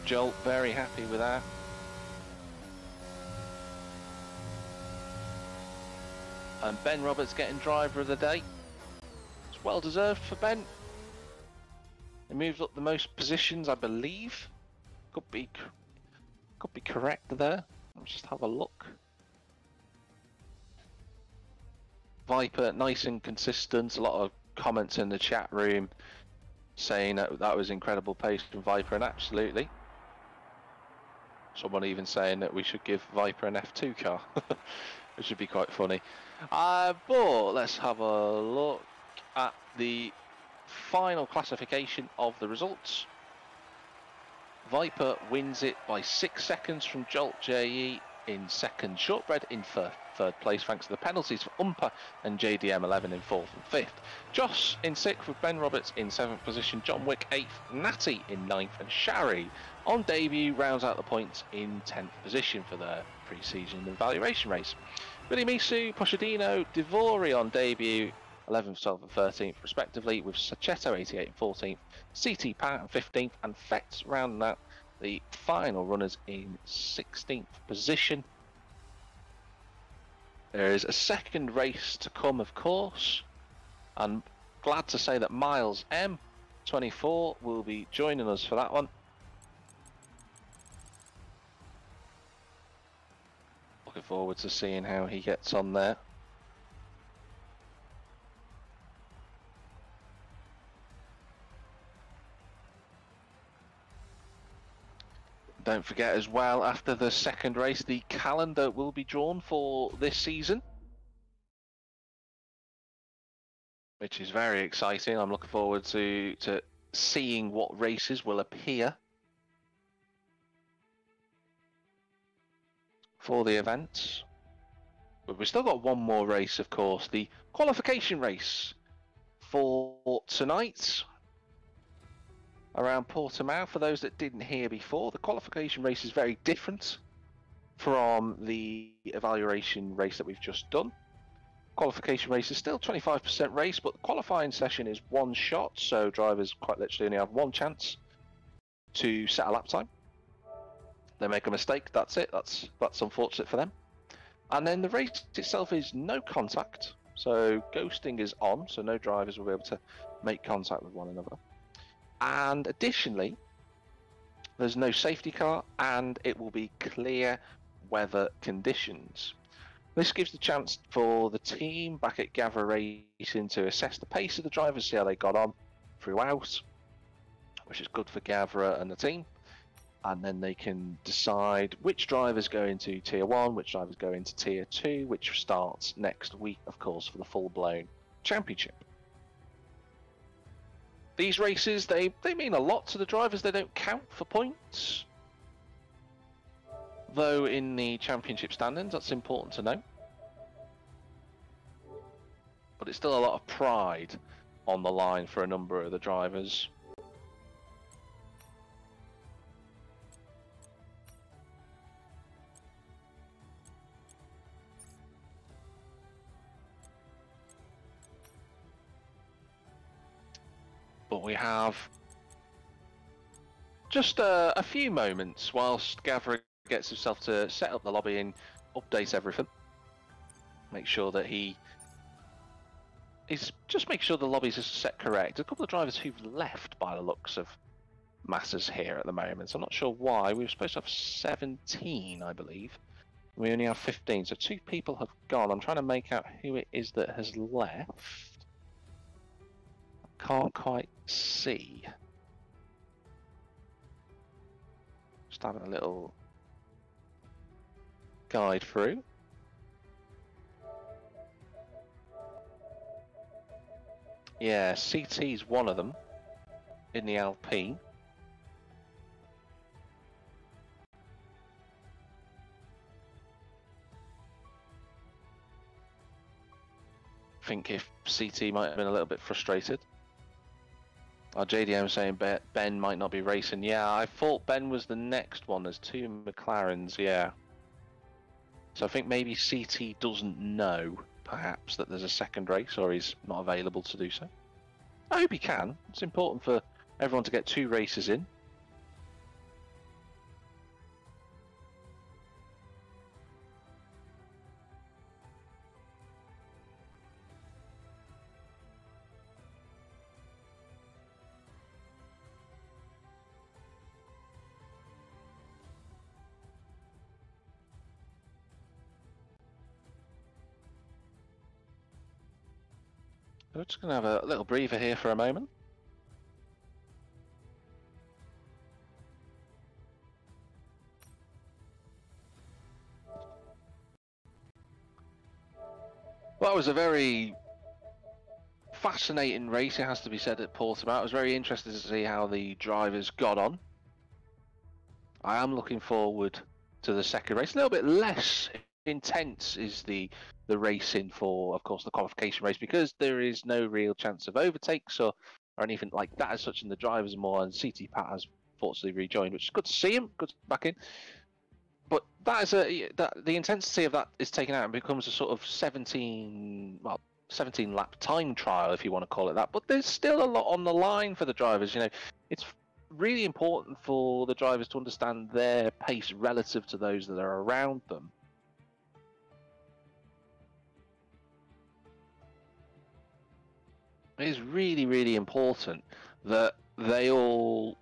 Jolt very happy with that. And Ben Roberts getting driver of the day. It's well deserved for Ben. He moved up the most positions, I believe. Could be correct there. Let's just have a look. Viper, nice and consistent. A lot of comments in the chat room saying that was incredible pace from Viper, and absolutely. Someone even saying that we should give Viper an F2 car, which would be quite funny. But let's have a look at the final classification of the results. Viper wins it by 6 seconds from Jolt JE in second. Shortbread in third place thanks to the penalties for Umpa and JDM11 in fourth and fifth. Joss in sixth with Ben Roberts in seventh position. John Wick eighth. Natty in ninth. And Shari on debut rounds out the points in 10th position for their pre-season evaluation race. Billy Misu, Pochadino, Divori on debut 11th, 12th and 13th respectively, with Sachetto 88 and 14th, CT Pat and 15th, and Fetz rounding out the final runners in 16th position. There is a second race to come, of course. I'm glad to say that Miles M24 will be joining us for that one. Looking forward to seeing how he gets on there. Don't forget as well, after the second race, the calendar will be drawn for this season, which is very exciting. I'm looking forward to seeing what races will appear for the events. But we've still got one more race, of course, the qualification race for tonight around Portimao. For those that didn't hear before, the qualification race is very different from the evaluation race that we've just done. Qualification race is still 25% race, but the qualifying session is one shot, so drivers quite literally only have one chance to set a lap time. They make a mistake, that's it, that's unfortunate for them. And then the race itself is no contact, so ghosting is on, so no drivers will be able to make contact with one another. And additionally, there's no safety car, and it will be clear weather conditions. This gives the chance for the team back at Gavra Racing to assess the pace of the drivers, see how they got on throughout, which is good for Gavra and the team. And then they can decide which drivers go into Tier 1, which drivers go into Tier 2, which starts next week, of course, for the full-blown championship. These races, they mean a lot to the drivers. They don't count for points. Though in the championship standings, that's important to know. But it's still a lot of pride on the line for a number of the drivers. But we have just a few moments whilst Gavra gets himself to set up the lobby and update everything. Make sure that make sure the lobbies are set correct. A couple of drivers who've left by the looks of masses here at the moment. So I'm not sure why. We were supposed to have 17, I believe. We only have 15, so 2 people have gone. I'm trying to make out who it is that has left. Can't quite see. Just having a little guide through. Yeah, CT's one of them in the LP. I think if CT might have been a little bit frustrated. JDM saying Ben might not be racing. Yeah, I thought Ben was the next one. There's 2 McLarens, yeah. So I think maybe CT doesn't know, perhaps, that there's a second race, or he's not available to do so. I hope he can. It's important for everyone to get 2 races in. We're just going to have a little breather here for a moment. Well, that was a very fascinating race, it has to be said, at Portimao. I was very interested to see how the drivers got on. I am looking forward to the second race. A little bit less intense is the racing for, of course, the qualification race, because there is no real chance of overtakes or anything like that as such, and the drivers are more, and CT Pat has fortunately rejoined, which is good to see him, good to be back in. But that is the intensity of that is taken out and becomes a sort of 17 lap time trial, if you want to call it that. But there's still a lot on the line for the drivers. You know, it's really important for the drivers to understand their pace relative to those that are around them. It is really, really important that they all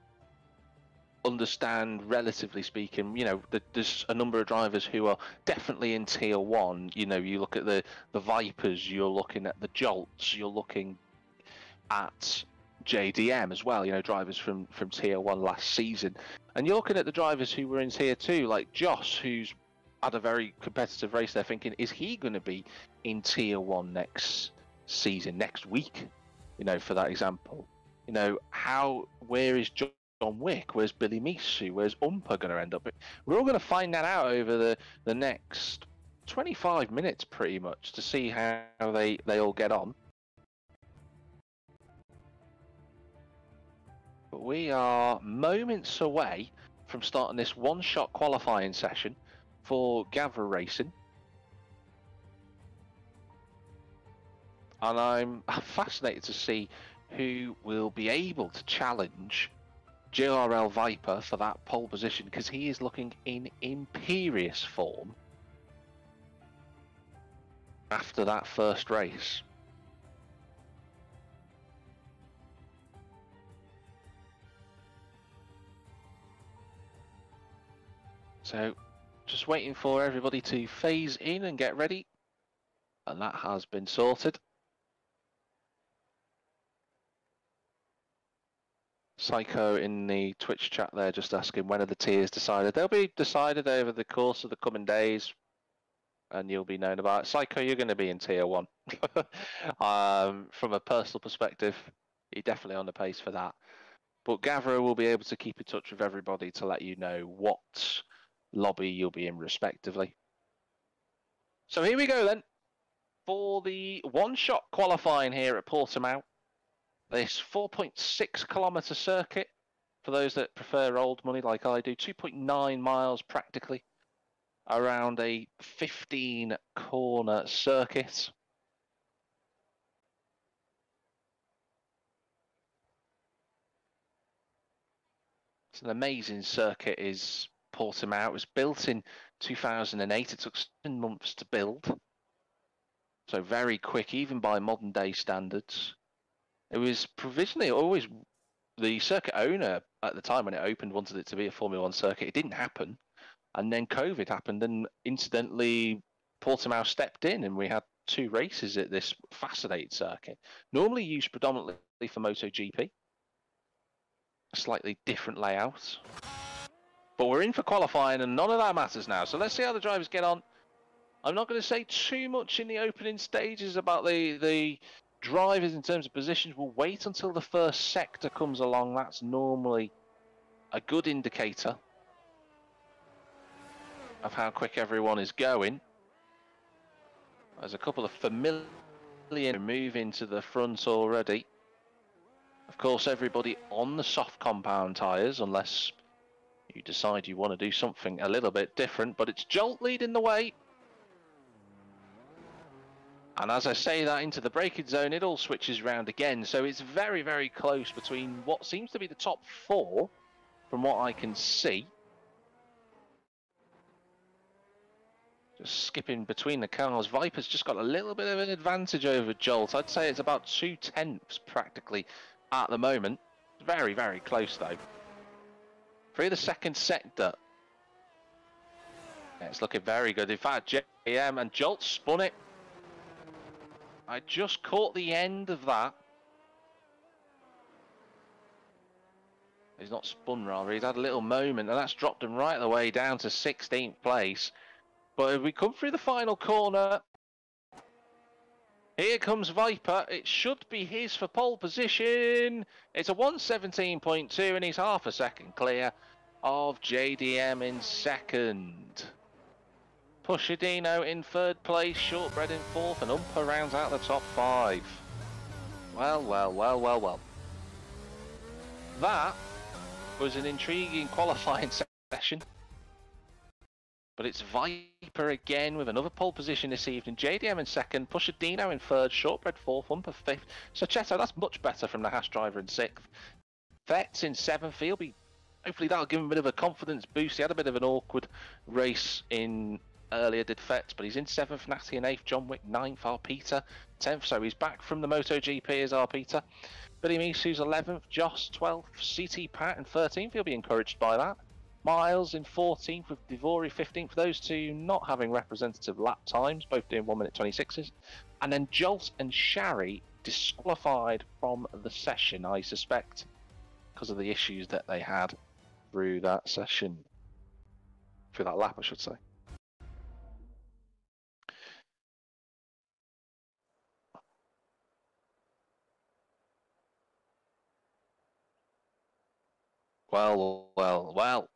understand, relatively speaking. You know, there's a number of drivers who are definitely in tier 1. You know, you look at the Vipers, you're looking at the Jolts, you're looking at JDM as well, you know, drivers from tier 1 last season, and you're looking at the drivers who were in tier 2, like Joss, who's had a very competitive race there, thinking, is he going to be in tier 1 next season, next week, you know, for that example. You know, where is John Wick, where's Billy Misu, where's Umpa going to end up? We're all going to find that out over the next 25 minutes pretty much, to see how they all get on. But we are moments away from starting this one-shot qualifying session for Gavra Racing. And I'm fascinated to see who will be able to challenge JRL Viper for that pole position, because he is looking in imperious form after that first race. So, just waiting for everybody to phase in and get ready, and that has been sorted. Psycho in the Twitch chat there just asking, when are the tiers decided? They'll be decided over the course of the coming days, and you'll be known about it. Psycho, you're going to be in tier 1. From a personal perspective, you're definitely on the pace for that. But Gavra will be able to keep in touch with everybody to let you know what lobby you'll be in respectively. So here we go then, for the one-shot qualifying here at Portimao. This 4.6 kilometre circuit, for those that prefer old money like I do, 2.9 miles practically, around a 15 corner circuit. It's an amazing circuit, is Portimao. It was built in 2008. It took 7 months to build, so very quick, even by modern day standards. It was provisionally always, the circuit owner at the time when it opened wanted it to be a Formula 1 circuit. It didn't happen. And then COVID happened, and incidentally, Portimao stepped in, and we had 2 races at this fascinating circuit. Normally used predominantly for MotoGP. A slightly different layout. But we're in for qualifying, and none of that matters now. So let's see how the drivers get on. I'm not going to say too much in the opening stages about the drivers in terms of positions. We'll wait until the first sector comes along. That's normally a good indicator of how quick everyone is going. There's a couple of familiar move into the front already. Of course, everybody on the soft compound tyres, unless you decide you want to do something a little bit different. But it's Jolt leading the way. And as I say that into the braking zone, it all switches round again. So it's very, very close between what seems to be the top 4, from what I can see. Just skipping between the cars. Viper's just got a little bit of an advantage over Jolt. I'd say it's about 0.2 practically at the moment. Very, very close though. Through the second sector. Yeah, it's looking very good. In fact, JM and Jolt spun it. I just caught the end of that. He's not spun rather, he's had a little moment, and that's dropped him right the way down to 16th place. But if we come through the final corner, here comes Viper. It should be his for pole position. It's a 1:17.2 and he's half a second clear of JDM in second. Pushadino in third place, Shortbread in fourth, and Umper rounds out the top five. Well, well, well, well, well. That was an intriguing qualifying session. But it's Viper again with another pole position this evening. JDM in second, Pushadino in third, Shortbread fourth, Umper fifth. Sachetto, that's much better from the Haas driver in sixth. Vets in seventh. Hopefully that'll give him a bit of a confidence boost. He had a bit of an awkward race in earlier, did Vets, but he's in seventh. Natty in eighth, John Wick ninth, Arpita 10th. So he's back from the MotoGP as Arpita. Billy Misu's 11th, Joss 12th, CT Pat in 13th. He'll be encouraged by that. Miles in 14th with Divori 15th. Those two not having representative lap times, both doing 1 minute 26s. And then Jolt and Shari disqualified from the session, I suspect, because of the issues that they had through that session. Through that lap, I should say. Well, well, well.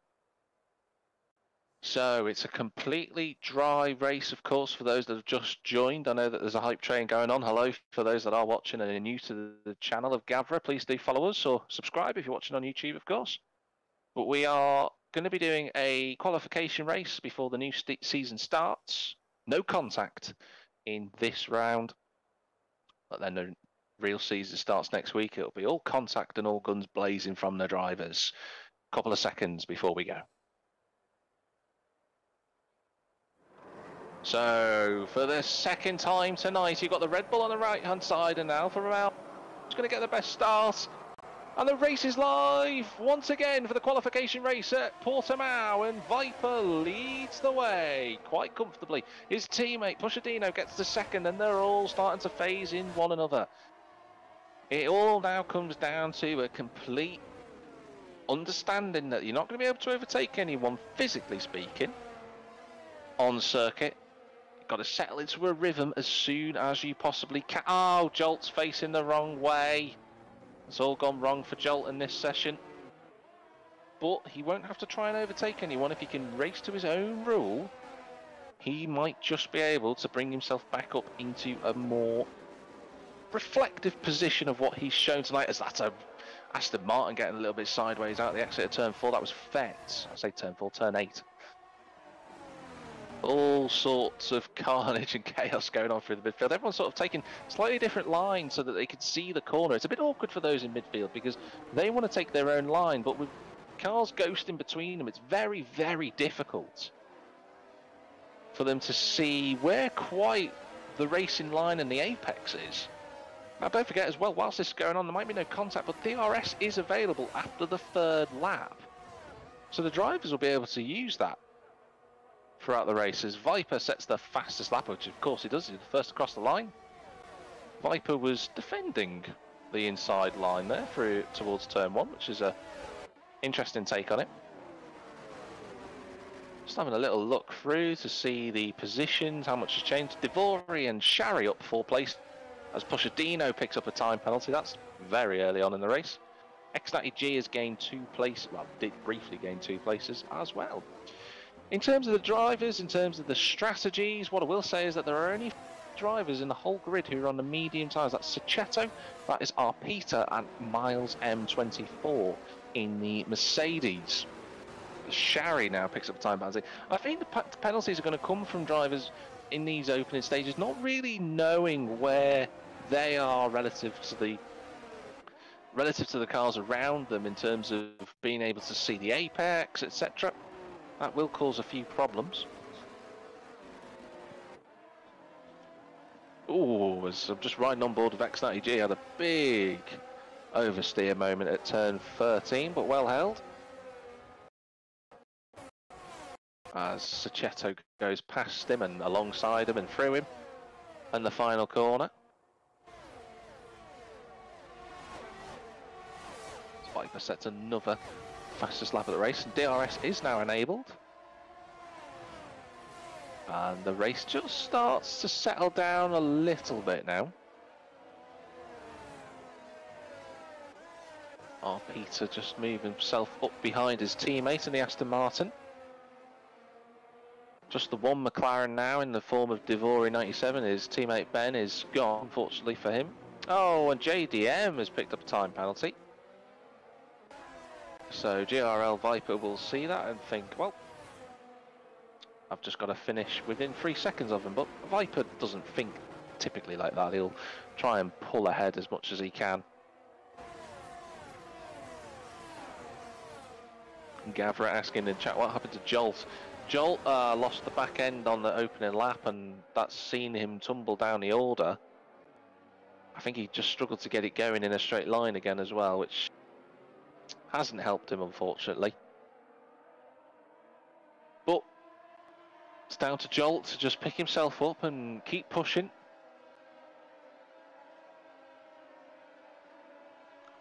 So it's a completely dry race, of course, for those that have just joined. I know that there's a hype train going on. Hello for those that are watching and are new to the channel of Gavra. Please do follow us or subscribe if you're watching on YouTube, of course. But we are going to be doing a qualification race before the new season starts. No contact in this round. But then the real season starts next week. It'll be all contact and all guns blazing from the drivers. A couple of seconds before we go. So, for the second time tonight, you've got the Red Bull on the right-hand side, and Alfa Romeo is going to get the best start. And the race is live once again for the qualification race at Portimao, and Viper leads the way quite comfortably. His teammate Pushadino gets the second, and they're all starting to phase in one another. It all now comes down to a complete understanding that you're not going to be able to overtake anyone, physically speaking, on circuit. Got to settle into a rhythm as soon as you possibly can. Oh, Jolt's facing the wrong way. It's all gone wrong for Jolt in this session. But he won't have to try and overtake anyone. If he can race to his own rule, he might just be able to bring himself back up into a more reflective position of what he's shown tonight. As that's a Aston Martin getting a little bit sideways out the exit of turn 4. That was Fett. I say turn 4, turn 8. All sorts of carnage and chaos going on through the midfield. Everyone's sort of taking slightly different lines so that they can see the corner. It's a bit awkward for those in midfield because they want to take their own line, but with cars ghosting between them, it's very, very difficult for them to see where quite the racing line and the apex is. Now, don't forget as well, whilst this is going on, there might be no contact, but DRS is available after the third lap. So the drivers will be able to use that throughout the races. Viper sets the fastest lap, which of course he does. He's the first across the line. Viper was defending the inside line there through towards turn 1, which is a interesting take on it. Just having a little look through to see the positions, how much has changed. Divori and Shari up 4 places as Pushadino picks up a time penalty. That's very early on in the race. X90G has gained 2 places, well, did briefly gain 2 places as well. In terms of the drivers, in terms of the strategies, what I will say is that there are only drivers in the whole grid who are on the medium tyres. That's Sachetto, that is Arpita, and Miles M24 in the Mercedes. Shari now picks up a time penalty. I think the penalties are going to come from drivers in these opening stages not really knowing where they are relative to the cars around them in terms of being able to see the apex, etc. That will cause a few problems. Oh, as I'm just riding on board of X90G, had a big oversteer moment at turn 13, but well held. As Sachetto goes past him and alongside him and through him, and the final corner. Viper sets another fastest lap of the race, and DRS is now enabled. And the race just starts to settle down a little bit now. Our Peter just moving himself up behind his teammate in the Aston Martin. Just the one McLaren now in the form of Devori 97. His teammate Ben is gone, unfortunately for him. Oh, and JDM has picked up a time penalty. So GRL Viper will see that and think, well, I've just got to finish within 3 seconds of him. But Viper doesn't think typically like that. He'll try and pull ahead as much as he can. Gavra asking in chat, what happened to Jolt? Jolt lost the back end on the opening lap, and that's seen him tumble down the order. I think he just struggled to get it going in a straight line again as well, which hasn't helped him, unfortunately. But it's down to Jolt to just pick himself up and keep pushing.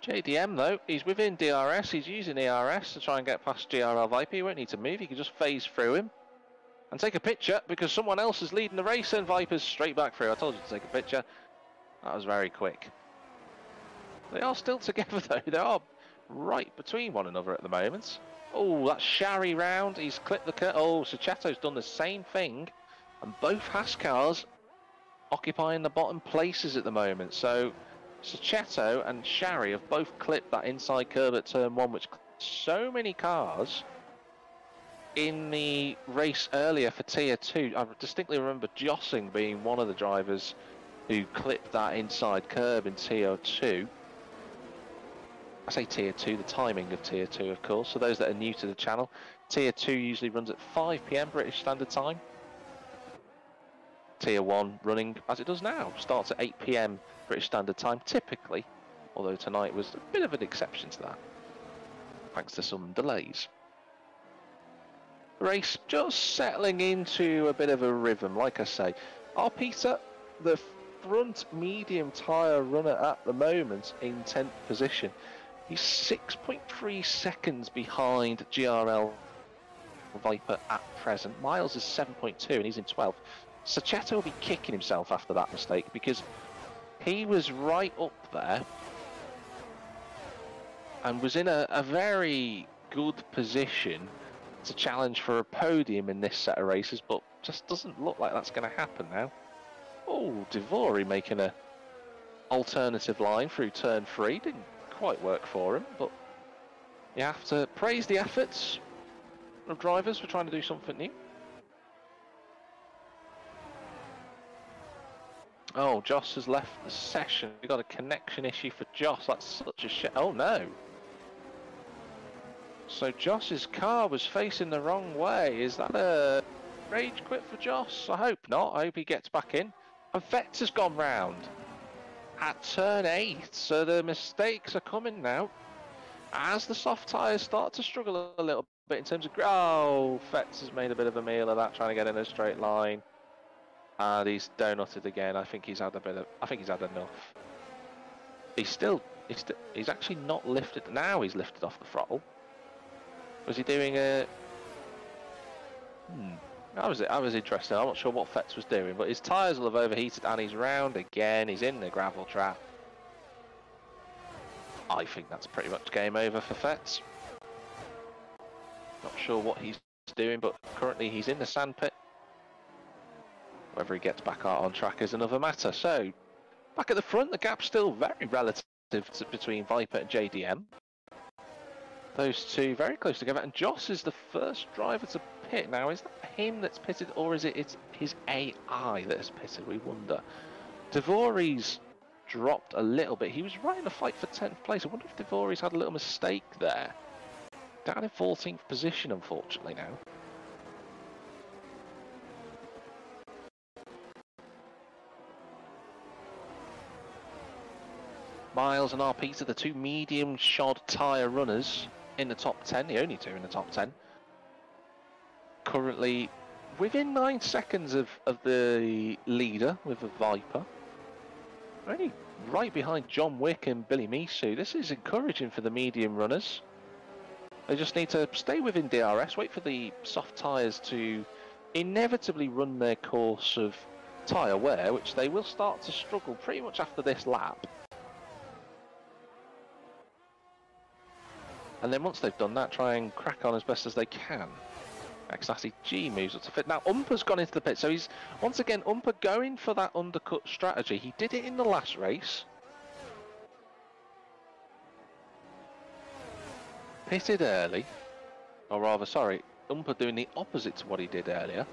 JDM though, he's within DRS, he's using ERS to try and get past GRL Viper. He won't need to move, he can just phase through him and take a picture because someone else is leading the race and Viper's straight back through. I told you to take a picture. That was very quick. They are still together though, they are right between one another at the moment. Oh, that's Shari round, he's clipped the cut. Oh, Sacheto's done the same thing, and both Haas cars occupying the bottom places at the moment. So Sacheto and Shari have both clipped that inside curb at turn 1, which so many cars in the race earlier for tier 2. I distinctly remember Jossing being one of the drivers who clipped that inside curb in tier 2. I say tier 2, the timing of tier 2 of course, so those that are new to the channel, tier 2 usually runs at 5 PM British Standard Time. Tier 1 running as it does now, starts at 8 PM British Standard Time typically, although tonight was a bit of an exception to that, thanks to some delays. The race just settling into a bit of a rhythm, like I say. Our Peter, the front medium tyre runner at the moment, in 10th position. He's 6.3 seconds behind GRL Viper at present. Miles is 7.2 and he's in 12th. Sacheta will be kicking himself after that mistake because he was right up there and was in a very good position to challenge for a podium in this set of races, but just doesn't look like that's going to happen now. Oh, Devori making a alternative line through turn 3. Didn't quite work for him, but you have to praise the efforts of drivers for trying to do something new. Oh, Joss has left the session. We've got a connection issue for Joss. That's such a shit. Oh no. So Joss's car was facing the wrong way. Is that a rage quit for Joss? I hope not. I hope he gets back in. And Vex has gone round at turn 8. So the mistakes are coming now as the soft tyres start to struggle a little bit in terms of... Oh, Vex has made a bit of a meal of that, trying to get in a straight line. And he's donutted again. I think he's had a bit of... I think he's had enough. He's actually not lifted... Now he's lifted off the throttle. Was he doing a... That was interesting. I'm not sure what Fetz was doing, but his tyres will have overheated and he's round again. He's in the gravel trap. I think that's pretty much game over for Fetz. Not sure what he's doing, but currently he's in the sand pit. Whether he gets back out on track is another matter. So, back at the front, the gap's still very relative between Viper and JDM. Those two very close together, and Joss is the first driver to pit. Now, is that him that's pitted, or is it his AI that has pitted? We wonder. Devori's dropped a little bit. He was right in the fight for 10th place. I wonder if Devori's had a little mistake there. Down in 14th position, unfortunately, now. Miles and RP to the two medium shod tyre runners in the top 10, the only two in the top 10. Currently within 9 seconds of the leader with a Viper. Only right behind John Wick and Billy Misu. This is encouraging for the medium runners. They just need to stay within DRS, wait for the soft tyres to inevitably run their course of tyre wear, which they will start to struggle pretty much after this lap. And then once they've done that, try and crack on as best as they can. Xnasty G moves up to fit. Now Umper's gone into the pit, so he's once again Umper going for that undercut strategy. He did it in the last race. Pitted early, or rather, sorry, Umper doing the opposite to what he did earlier.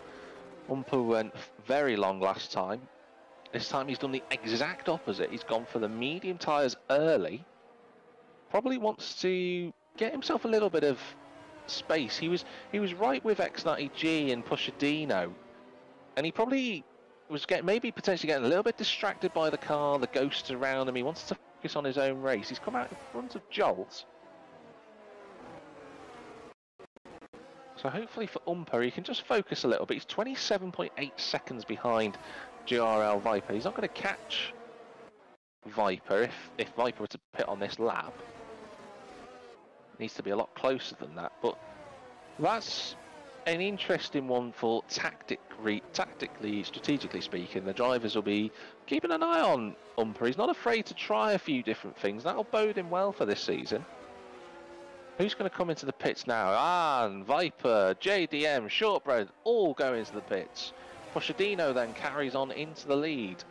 Umper went very long last time. This time he's done the exact opposite. He's gone for the medium tyres early. Probably wants to get himself a little bit of space. He was right with X90G and Pushadino, and he probably was potentially getting a little bit distracted by the car, the ghosts around him. He wants to focus on his own race. He's come out in front of Jolt. So hopefully for Umper, he can just focus a little bit. He's 27.8 seconds behind GRL Viper. He's not going to catch Viper if Viper were to pit on this lap. Needs to be a lot closer than that, but that's an interesting one for tactically, strategically speaking. The drivers will be keeping an eye on Umper. He's not afraid to try a few different things. That'll bode him well for this season. Who's going to come into the pits now? And Viper, JDM, Shortbread, all go into the pits. Pushadino then carries on into the lead.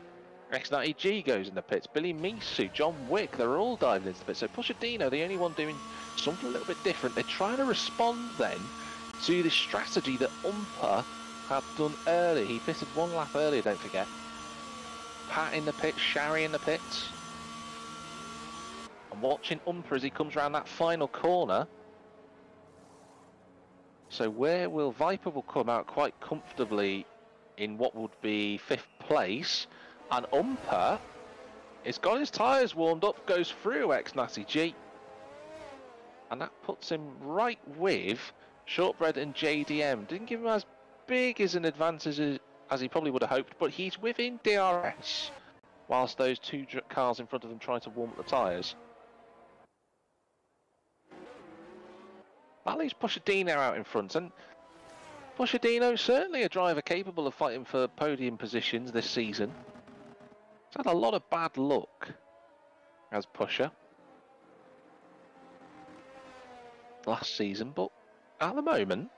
X90G goes in the pits. Billy Misu, John Wick, they're all diving into the pits. So Pushadino, the only one doing something a little bit different. They're trying to respond then to the strategy that Umper had done earlier. He pitted one lap earlier, don't forget. Pat in the pits, Shari in the pits. I'm watching Umper as he comes around that final corner. So where will Viper will come out quite comfortably in what would be 5th place. And Umper has got his tyres warmed up, goes through Xnasty G. And that puts him right with Shortbread and JDM. Didn't give him as big as an advantage as he probably would have hoped, but he's within DRS whilst those two cars in front of him try to warm up the tyres. That leaves Pushadino out in front, and Pushadino certainly a driver capable of fighting for podium positions this season. He's had a lot of bad luck as Pusher last season, but at the moment,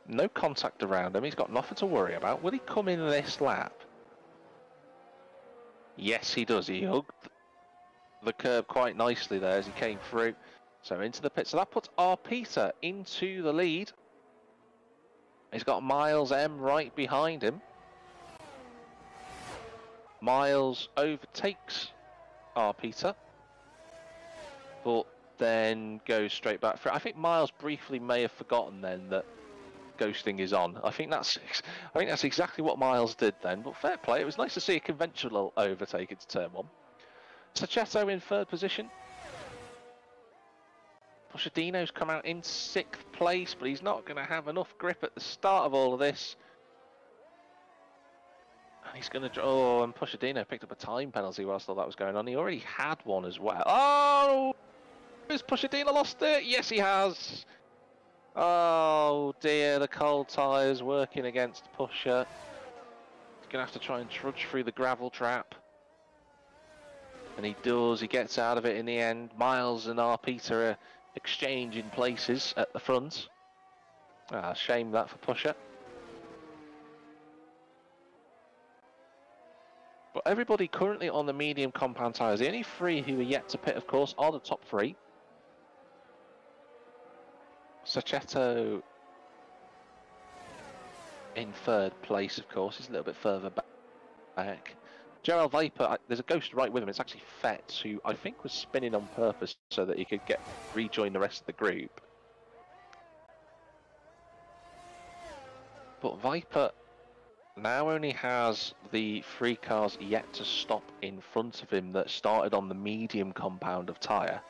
no contact around him. He's got nothing to worry about. Will he come in this lap? Yes, he does. He hugged the curb quite nicely there as he came through. So into the pit. So that puts R. Peter into the lead. He's got Miles M right behind him. Miles overtakes R. Peter, but then goes straight back through. I think Miles briefly may have forgotten then that ghosting is on. I think that's exactly what Miles did then. But fair play. It was nice to see a conventional overtake into turn 1. Sachetto in 3rd position. Pushadino's come out in 6th place, but he's not going to have enough grip at the start of all of this. And he's going to... Oh, and Pushadino picked up a time penalty whilst all that was going on. He already had one as well. Oh! Has Pushadino lost it? Yes, he has. Oh, dear. The cold tyres working against Pusher. He's going to have to try and trudge through the gravel trap. And he does. He gets out of it in the end. Miles and R. Peter are exchanging places at the front. Ah, shame that for Pusher. But everybody currently on the medium compound tyres. The only 3 who are yet to pit, of course, are the top 3. Sachetto in 3rd place, of course. He's a little bit further back. Gerald Viper, there's a ghost right with him. It's actually Fett, who I think was spinning on purpose so that he could rejoin the rest of the group. But Viper now only has the 3 cars yet to stop in front of him that started on the medium compound of tyre.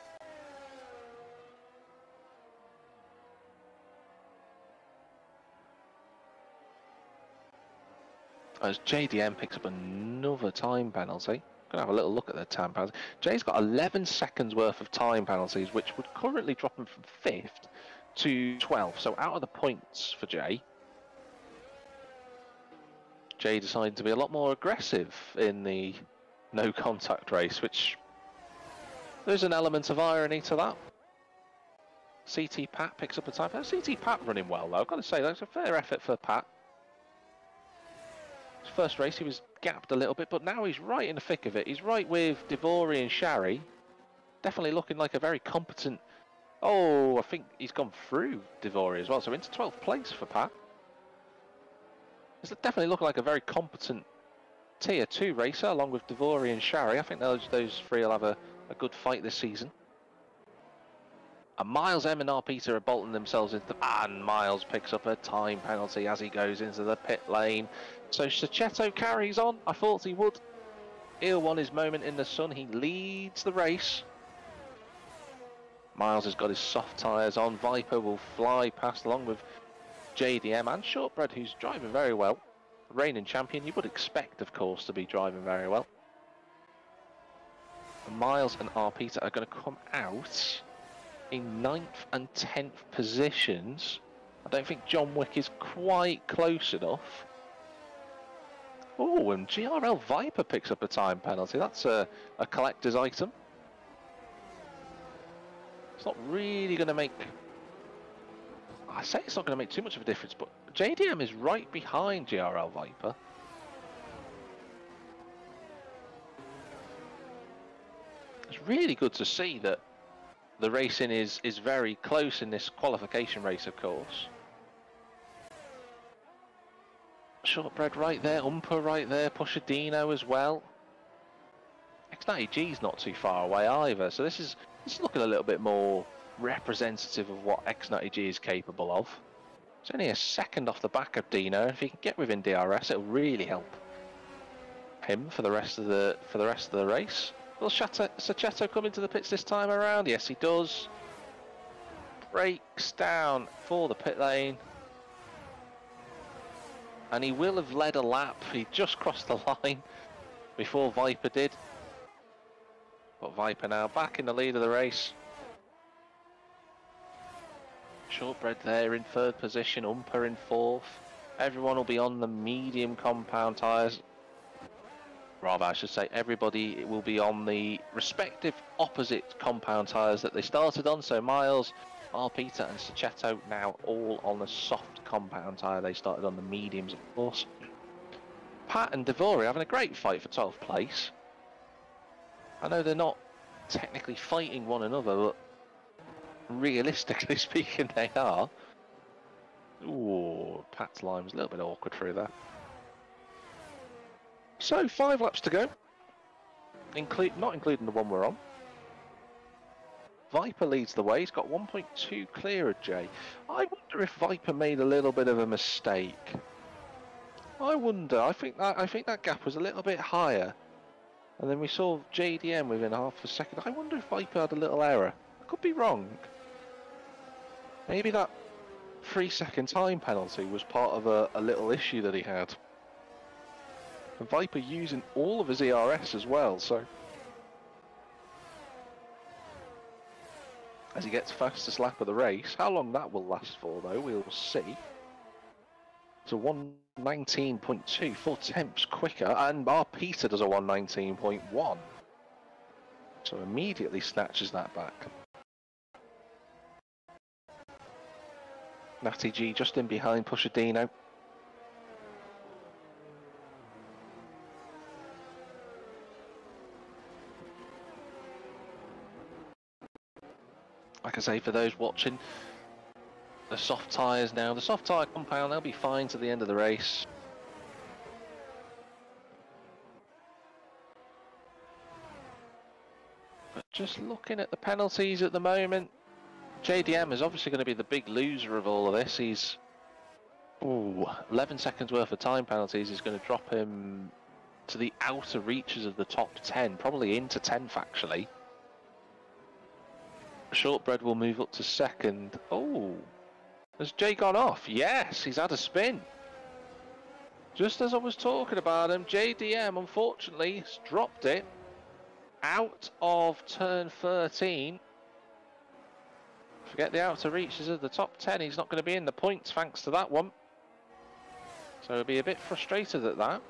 As JDM picks up another time penalty. Gonna have a little look at the time penalty. Jay's got 11 seconds worth of time penalties, which would currently drop him from 5th to 12th. So out of the points for Jay. Jay decided to be a lot more aggressive in the no contact race, which there's an element of irony to that. CT Pat picks up a time. CT Pat running well though, I've got to say that's a fair effort for Pat. His first race he was gapped a little bit, but now he's right in the thick of it. He's right with Devori and Shari. Definitely looking like a very competent... Oh, I think he's gone through Devori as well, so into 12th place for Pat. He's definitely looking like a very competent Tier 2 racer, along with Devori and Shari. I think those three will have a good fight this season. And Miles M and R. Peter are bolting themselves into... And Miles picks up a time penalty as he goes into the pit lane. So Sachetto carries on. I thought he would. He'll won his moment in the sun. He leads the race. Miles has got his soft tyres on. Viper will fly past along with JDM and Shortbread, who's driving very well. Reigning champion, you would expect, of course, to be driving very well. And Miles and R. Peter are going to come out in 9th and 10th positions. I don't think John Wick is quite close enough. Oh, and GRL Viper picks up a time penalty. That's a collector's item. It's not really going to make... I say it's not going to make too much of a difference, but JDM is right behind GRL Viper. It's really good to see that the racing is very close in this qualification race, of course. Shortbread right there, Umper right there, Pushadino as well. X90G's not too far away either, so this is looking a little bit more representative of what X90G is capable of. It's only a second off the back of Dino. If he can get within DRS, it'll really help him for the rest of the race. Will Sachetto come into the pits this time around? Yes, he does. Breaks down for the pit lane. And he will have led a lap. He just crossed the line before Viper did. But Viper now back in the lead of the race. Shortbread there in 3rd position, Umper in 4th. Everyone will be on the medium compound tyres. Rather, I should say, everybody will be on the respective opposite compound tyres that they started on. So Miles, R. Peter and Sachetto now all on the soft compound tyre. They started on the mediums, of course. Pat and Devori having a great fight for 12th place. I know they're not technically fighting one another, but realistically speaking, they are. Ooh, Pat's line was a little bit awkward through there. So, 5 laps to go, not including the one we're on. Viper leads the way. He's got 1.2 clear of Jay. I wonder if Viper made a little bit of a mistake. I wonder. I think that gap was a little bit higher, and then we saw JDM within half a second. I wonder if Viper had a little error. I could be wrong. Maybe that 3-second time penalty was part of a little issue that he had. And Viper using all of his ERS as well, so... As he gets fastest lap of the race, how long that will last for though, we'll see. It's a 1:19.2, 4 tenths quicker, and R. Peter does a 1:19.1. So immediately snatches that back. Natty G just in behind Pushadino. Like I say, for those watching, the soft tyres now, the soft tyre compound, they'll be fine to the end of the race. But just looking at the penalties at the moment, JDM is obviously going to be the big loser of all of this. He's 11 seconds worth of time penalties is going to drop him to the outer reaches of the top 10, probably into 10th actually. Shortbread will move up to 2nd. Oh, has Jay gone off? Yes, he's had a spin. Just as I was talking about him, JDM unfortunately has dropped it. out of turn 13. Forget the outer reaches of the top 10. He's not going to be in the points thanks to that one. So he'll be a bit frustrated at that.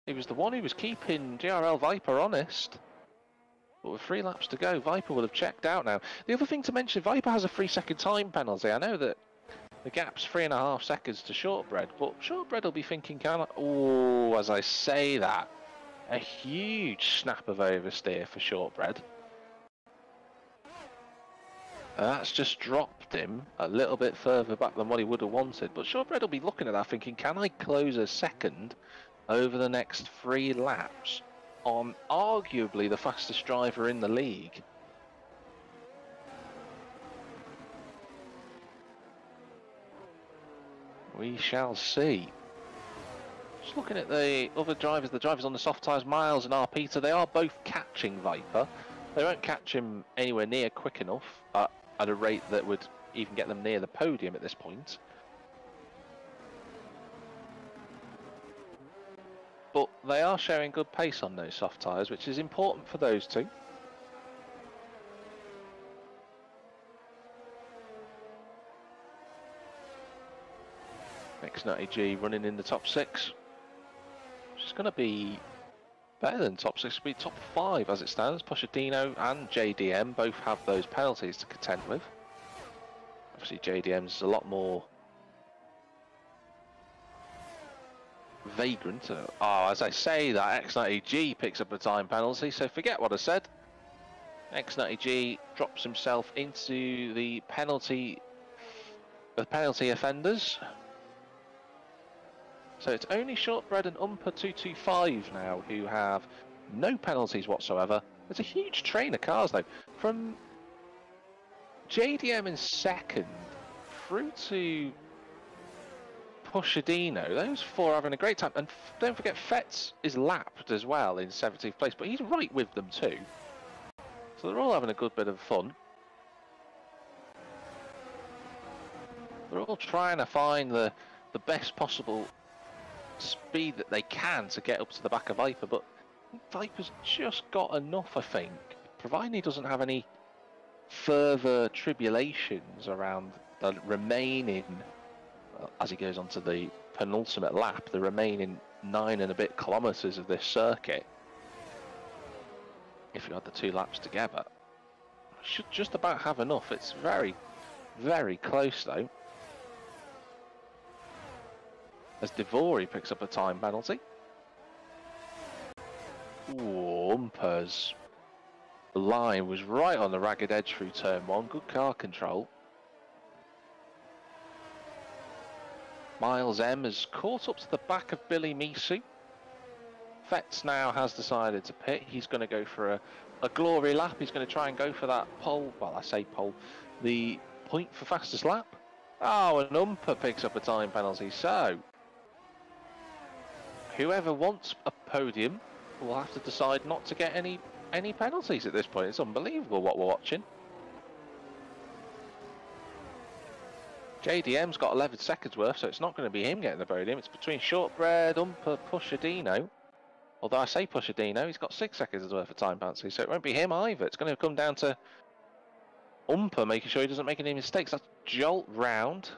He was the one who was keeping GRL Viper honest. But with 3 laps to go, Viper will have checked out now. The other thing to mention, Viper has a 3-second time penalty. I know that the gap's 3.5 seconds to Shortbread, but Shortbread will be thinking, oh, as I say that, a huge snap of oversteer for Shortbread. That's just dropped him a little bit further back than what he would have wanted. But Shortbread will be looking at that thinking, can I close a second over the next 3 laps on arguably the fastest driver in the league? We shall see. Just looking at the other drivers, the drivers on the soft tyres, Miles and R. Peter, they are both catching Viper. They won't catch him anywhere near quick enough at a rate that would even get them near the podium at this point. But they are showing good pace on those soft tyres, which is important for those two. X90G running in the top 6. Which is going to be better than top 6, it'll be top 5 as it stands. Pochettino and JDM both have those penalties to contend with. Obviously JDM's a lot more vagrant. Oh, as I say that, X90G picks up a time penalty, so forget what I said. X90G drops himself into the penalty offenders. So it's only Shortbread and Umper225 now who have no penalties whatsoever. There's a huge train of cars though. From JDM in second through to Pochettino, those 4 are having a great time. And don't forget, Fetz is lapped as well in 17th place, but he's right with them too. So they're all having a good bit of fun. They're all trying to find the best possible speed that they can to get up to the back of Viper, but Viper's just got enough, I think, providing he doesn't have any further tribulations around the remaining, as he goes on to the penultimate lap, the remaining 9 and a bit kilometres of this circuit. If you had the 2 laps together, should just about have enough. It's very, very close though. As Devori picks up a time penalty. Ooh, Umpers. The line was right on the ragged edge through turn 1. Good car control. Miles M has caught up to the back of Billy Misu. Fetz now has decided to pit. He's going to go for a glory lap. He's going to try and go for that pole. Well, I say pole. The point for fastest lap. Oh, and Umper picks up a time penalty. So whoever wants a podium will have to decide not to get any penalties at this point. It's unbelievable what we're watching. JDM's got 11 seconds worth, so it's not going to be him getting the podium. It's between Shortbread, Umper, Pochettino. Although I say Pochettino, he's got 6 seconds worth of time penalty, so it won't be him either. It's going to come down to Umper making sure he doesn't make any mistakes. That's Jolt round.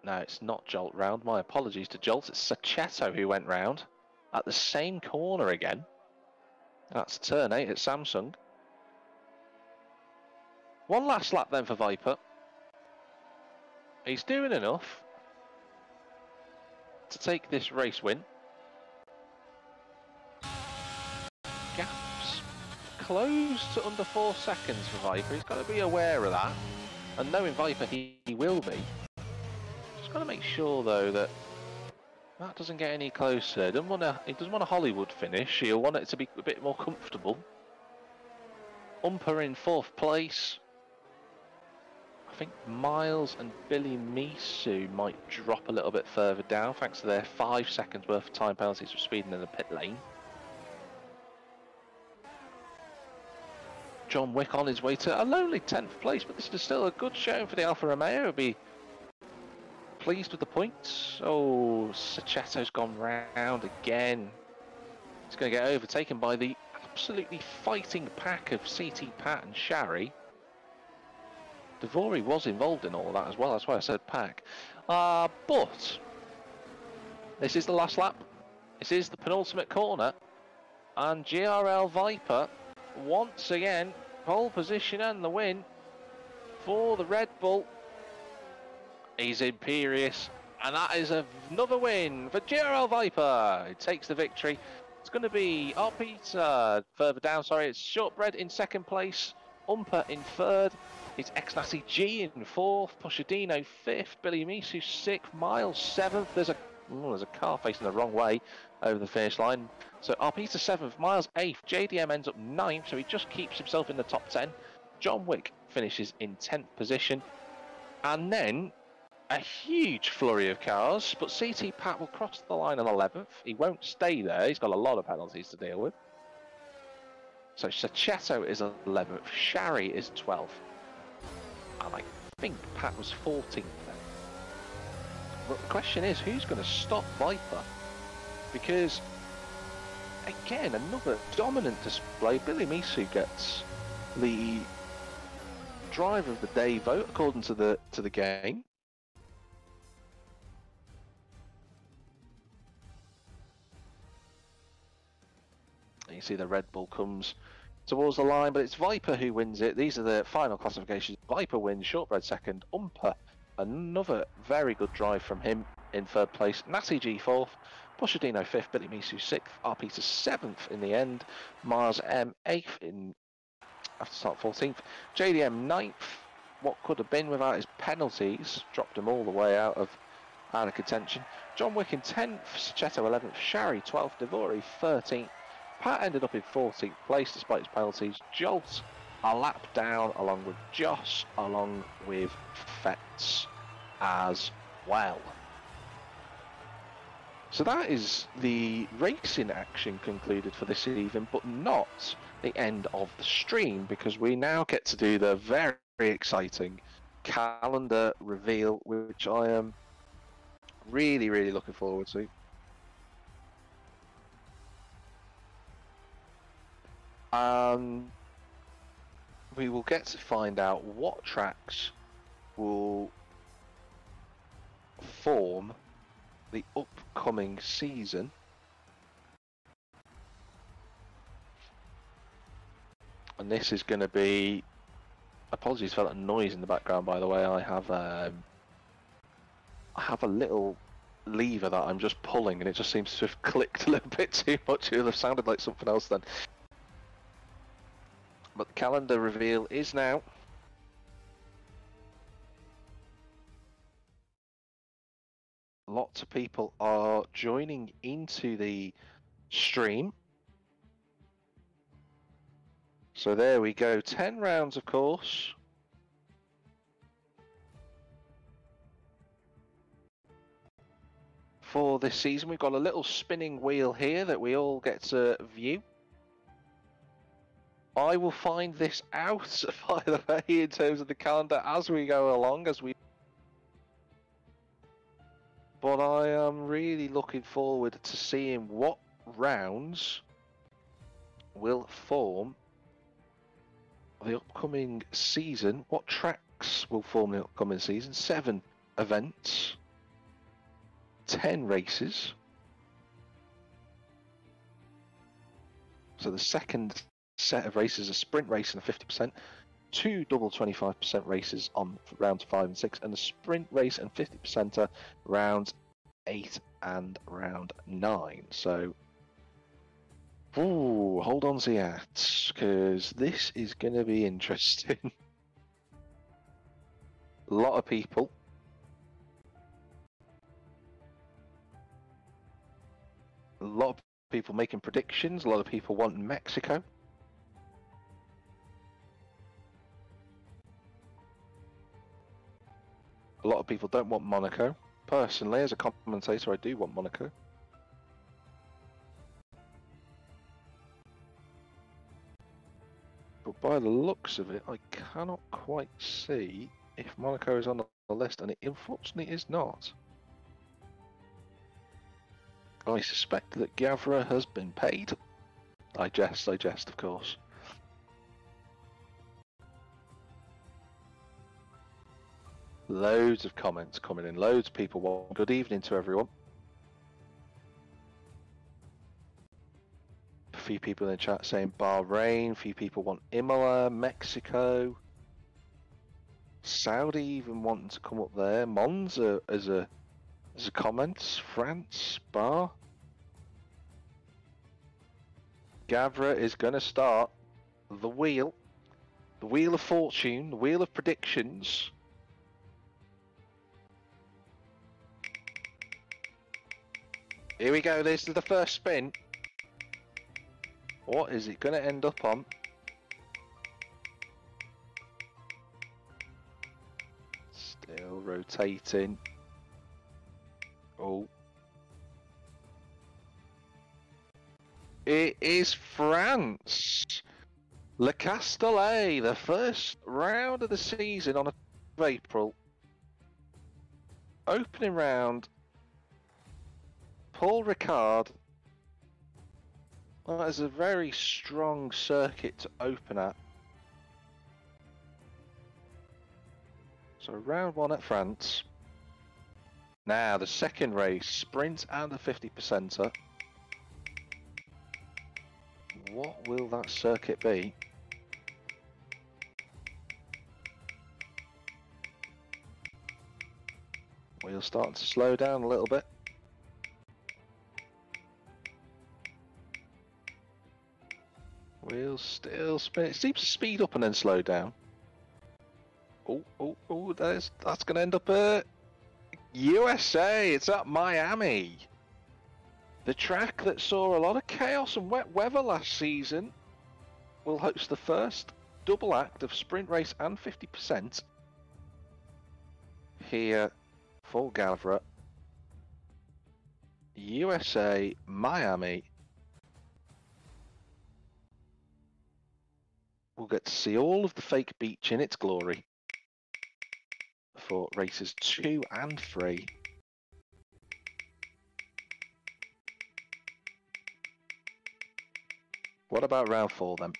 No, it's not Jolt round. My apologies to Jolt. It's Sachetto who went round at the same corner again. That's turn 8 at Samsung. One last lap then for Viper. He's doing enough to take this race win. Gaps close to under 4 seconds for Viper. He's got to be aware of that. And knowing Viper, he will be. Got to make sure though that doesn't get any closer. He doesn't want a Hollywood finish. He'll want it to be a bit more comfortable. Umper in 4th place. I think Miles and Billy Misu might drop a little bit further down thanks to their 5 seconds worth of time penalties for speeding in the pit lane. John Wick on his way to a lowly 10th place, but this is still a good showing for the Alfa Romeo. It'll be pleased with the points. Oh, Sachetto's gone round again. He's going to get overtaken by the absolutely fighting pack of CT Pat and Shari. Dvory was involved in all of that as well, that's why I said pack. But this is the last lap. This is the penultimate corner. And GRL Viper, once again, pole position and the win for the Red Bull. He's imperious. And that is another win for GRL Viper. It takes the victory. It's going to be Peter further down. Sorry, it's Shortbread in second place. Umper in third. It's Ex-Nazi G in fourth. Pochadino fifth. Billy Misu sixth. Miles seventh. There's a car facing the wrong way over the finish line. So Peter seventh. Miles eighth. JDM ends up ninth. So he just keeps himself in the top 10. John Wick finishes in 10th position. And then a huge flurry of cars, but CT Pat will cross the line on 11th. He won't stay there. He's got a lot of penalties to deal with. So Sachetto is 11th. Shari is 12th. And I think Pat was 14th then. But the question is, who's going to stop Viper? Because, again, another dominant display. Billy Misu gets the driver of the day vote according to the game. You see the Red Bull comes towards the line, but it's Viper who wins it. These are the final classifications. Viper wins, Shortbread second, Umper, another very good drive from him in third place. Natty G fourth, Pochadino fifth, Billy Misu sixth, Peter seventh in the end, Mars M eighth in after start 14th, JDM ninth. What could have been without his penalties, dropped him all the way out of contention. John Wick in 10th, Sachetto 11th, Shari 12th, Dvory 13th. Pat ended up in 14th place despite his penalties. Jolt a lap down along with Joss, along with Fetz as well. So that is the racing action concluded for this evening, but not the end of the stream, because we now get to do the very exciting calendar reveal, which I am really, really looking forward to. We will get to find out what tracks will form the upcoming season. And this is going to be... Apologies for that noise in the background, by the way. I have a little lever that I'm just pulling, and it just seems to have clicked a little bit too much. It would have sounded like something else then. But the calendar reveal is now. Lots of people are joining into the stream. So there we go, 10 rounds of course. For this season, we've got a little spinning wheel here that we all get to view. I will find this out, by the way, in terms of the calendar as we go along, But I am really looking forward to seeing what rounds will form the upcoming season. What tracks will form the upcoming season? 7 events, 10 races. So the second set of races, a sprint race and a 50%, 2 double 25% races on rounds 5 and 6, and a sprint race and 50%er rounds 8 and round 9. So, ooh, hold on to your hats, because this is going to be interesting. A lot of people making predictions, a lot of people want Mexico. A lot of people don't want Monaco. Personally, as a commentator, I do want Monaco. But by the looks of it, I cannot quite see if Monaco is on the list, and it unfortunately is not. I suspect that Gavra has been paid I jest, of course. Loads of comments coming in, loads of people want good evening to everyone. A few people in the chat saying Bahrain, a few people want Imola, Mexico, Saudi even wanting to come up there, Monza as a comment, France, Spa. Gavra is going to start the wheel of fortune, the wheel of predictions. Here we go, this is the first spin. What is it going to end up on? Still rotating. Oh. It is France. Le Castellet, the first round of the season on the 5th of April. Opening round. Paul Ricard. That is a very strong circuit to open at. So round 1 at France. Now the second race, sprint and a 50%er. What will that circuit be? Wheel starting to slow down a little bit. Wheels still spin. It seems to speed up and then slow down. Oh, that's going to end up at USA. It's at Miami. The track that saw a lot of chaos and wet weather last season will host the first double act of sprint race and 50% here for Gavra. USA, Miami. We'll get to see all of the fake beach in its glory for races 2 and 3. What about round 4 then?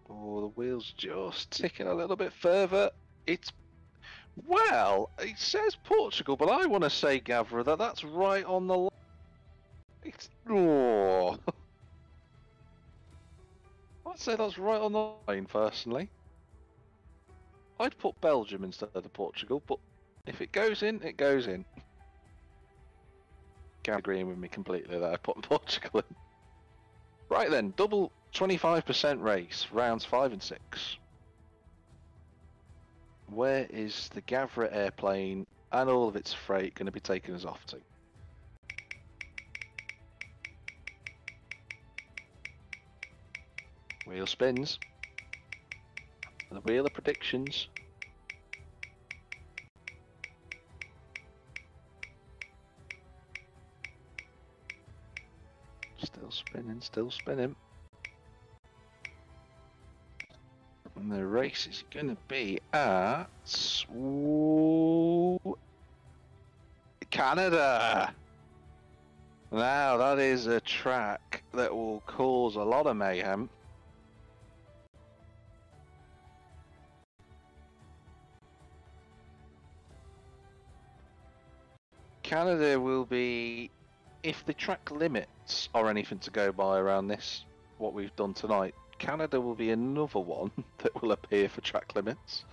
Oh, the wheel's just ticking a little bit further. It's, well, it says Portugal, but I want to say, Gavra, that's right on the line. It's, oh. I'd say that's right on the line, personally. I'd put Belgium instead of Portugal, but if it goes in, it goes in. Gavra agreeing with me completely that I put Portugal in. Right then, double 25% race, rounds 5 and 6. Where is the Gavra airplane and all of its freight going to be taking us off to? Wheel spins. The wheel of predictions. Still spinning, still spinning. And the race is going to be at Canada. Now that is a track that will cause a lot of mayhem. Canada will be, if the track limits are anything to go by around this, what we've done tonight, Canada will be another one that will appear for track limits.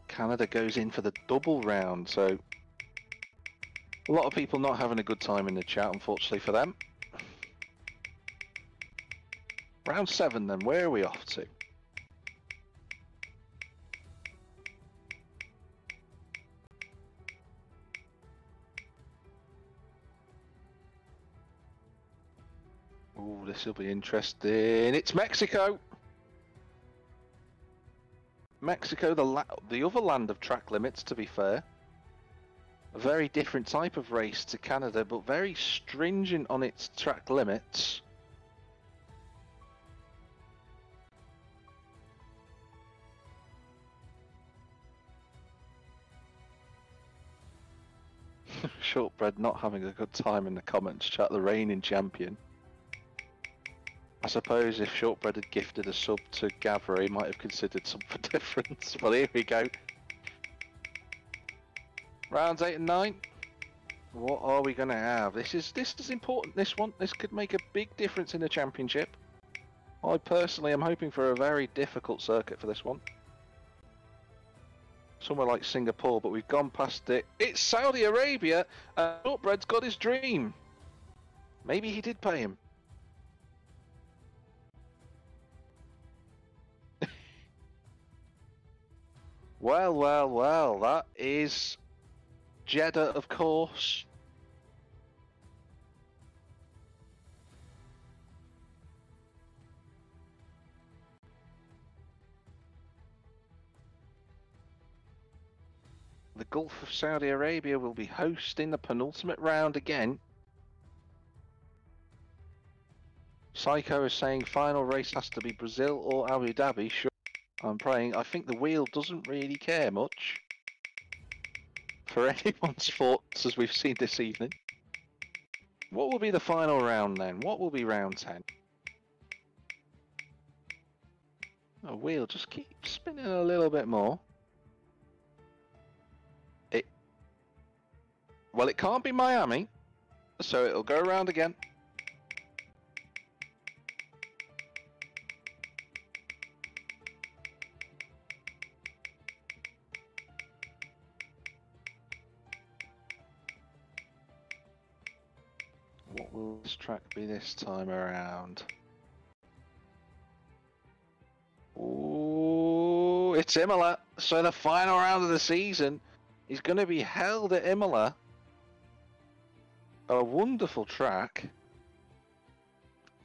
Canada goes in for the double round, so a lot of people not having a good time in the chat, unfortunately for them. Round 7 then, where are we off to? Oh, this will be interesting. It's Mexico. Mexico, the other land of track limits, to be fair. A very different type of race to Canada, but very stringent on its track limits. Shortbread not having a good time in the comments chat, the reigning champion. I suppose if Shortbread had gifted a sub to Gavra, he might have considered something different. Well, here we go. Rounds 8 and 9. What are we going to have? This is important, this one. This could make a big difference in the championship. I personally am hoping for a very difficult circuit for this one. Somewhere like Singapore, but we've gone past it. It's Saudi Arabia, and Shortbread's got his dream. Maybe he did pay him. Well, well, well, that is Jeddah, of course. The Gulf of Saudi Arabia will be hosting the penultimate round again. Psycho is saying final race has to be Brazil or Abu Dhabi. Sure, I'm praying. I think the wheel doesn't really care much for anyone's thoughts as we've seen this evening. What will be the final round then? What will be round 10? The wheel just keeps spinning a little bit more. Well, it can't be Miami, so it'll go around again. What will this track be this time around? Ooh, it's Imola. So the final round of the season is going to be held at Imola. A wonderful track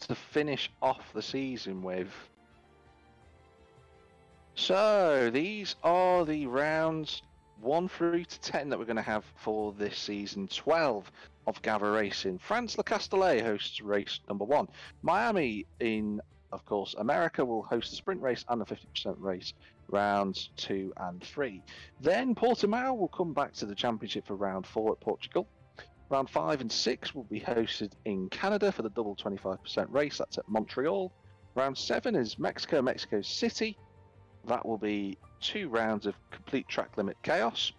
to finish off the season with. So these are the rounds 1 through to 10 that we're going to have for this season 12 of Gavra Racing. France Le Castellet hosts race number 1. Miami in, of course, America will host the sprint race and the 50% race rounds 2 and 3. Then Portimao will come back to the championship for round 4 at Portugal. Round 5 and 6 will be hosted in Canada for the double 25% race. That's at Montreal. Round 7 is Mexico, Mexico City. That will be 2 rounds of complete track limit chaos.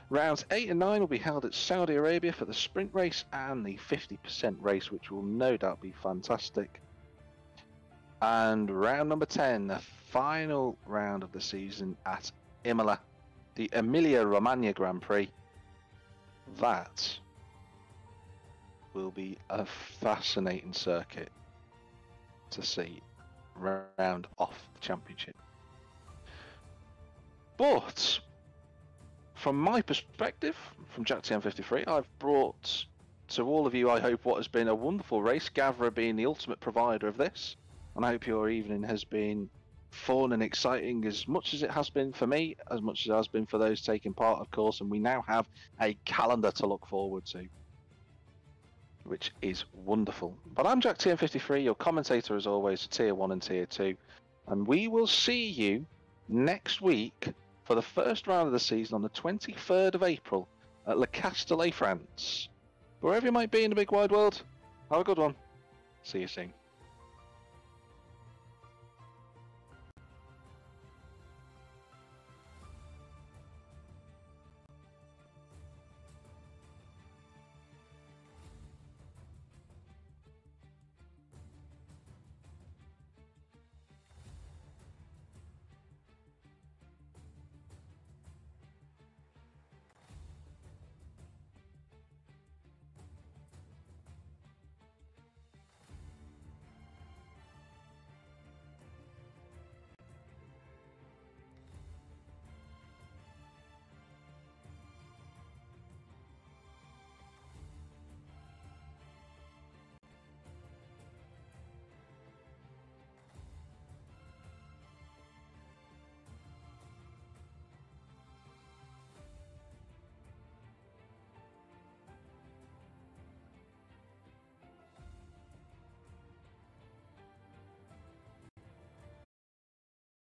Rounds 8 and 9 will be held at Saudi Arabia for the sprint race and the 50% race, which will no doubt be fantastic. And round number 10, the final round of the season at Imola, the Emilia-Romagna Grand Prix. That will be a fascinating circuit to see round off the championship. But from my perspective, from JackTM53, I've brought to all of you, I hope, what has been a wonderful race, Gavra being the ultimate provider of this. And I hope your evening has been fun and exciting as much as it has been for me, as much as it has been for those taking part, of course. And we now have a calendar to look forward to, which is wonderful. But I'm JackTM53, your commentator as always for Tier 1 and Tier 2. And we will see you next week for the first round of the season on the 23rd of April at Le Castellet, France. Wherever you might be in the big wide world, have a good one. See you soon.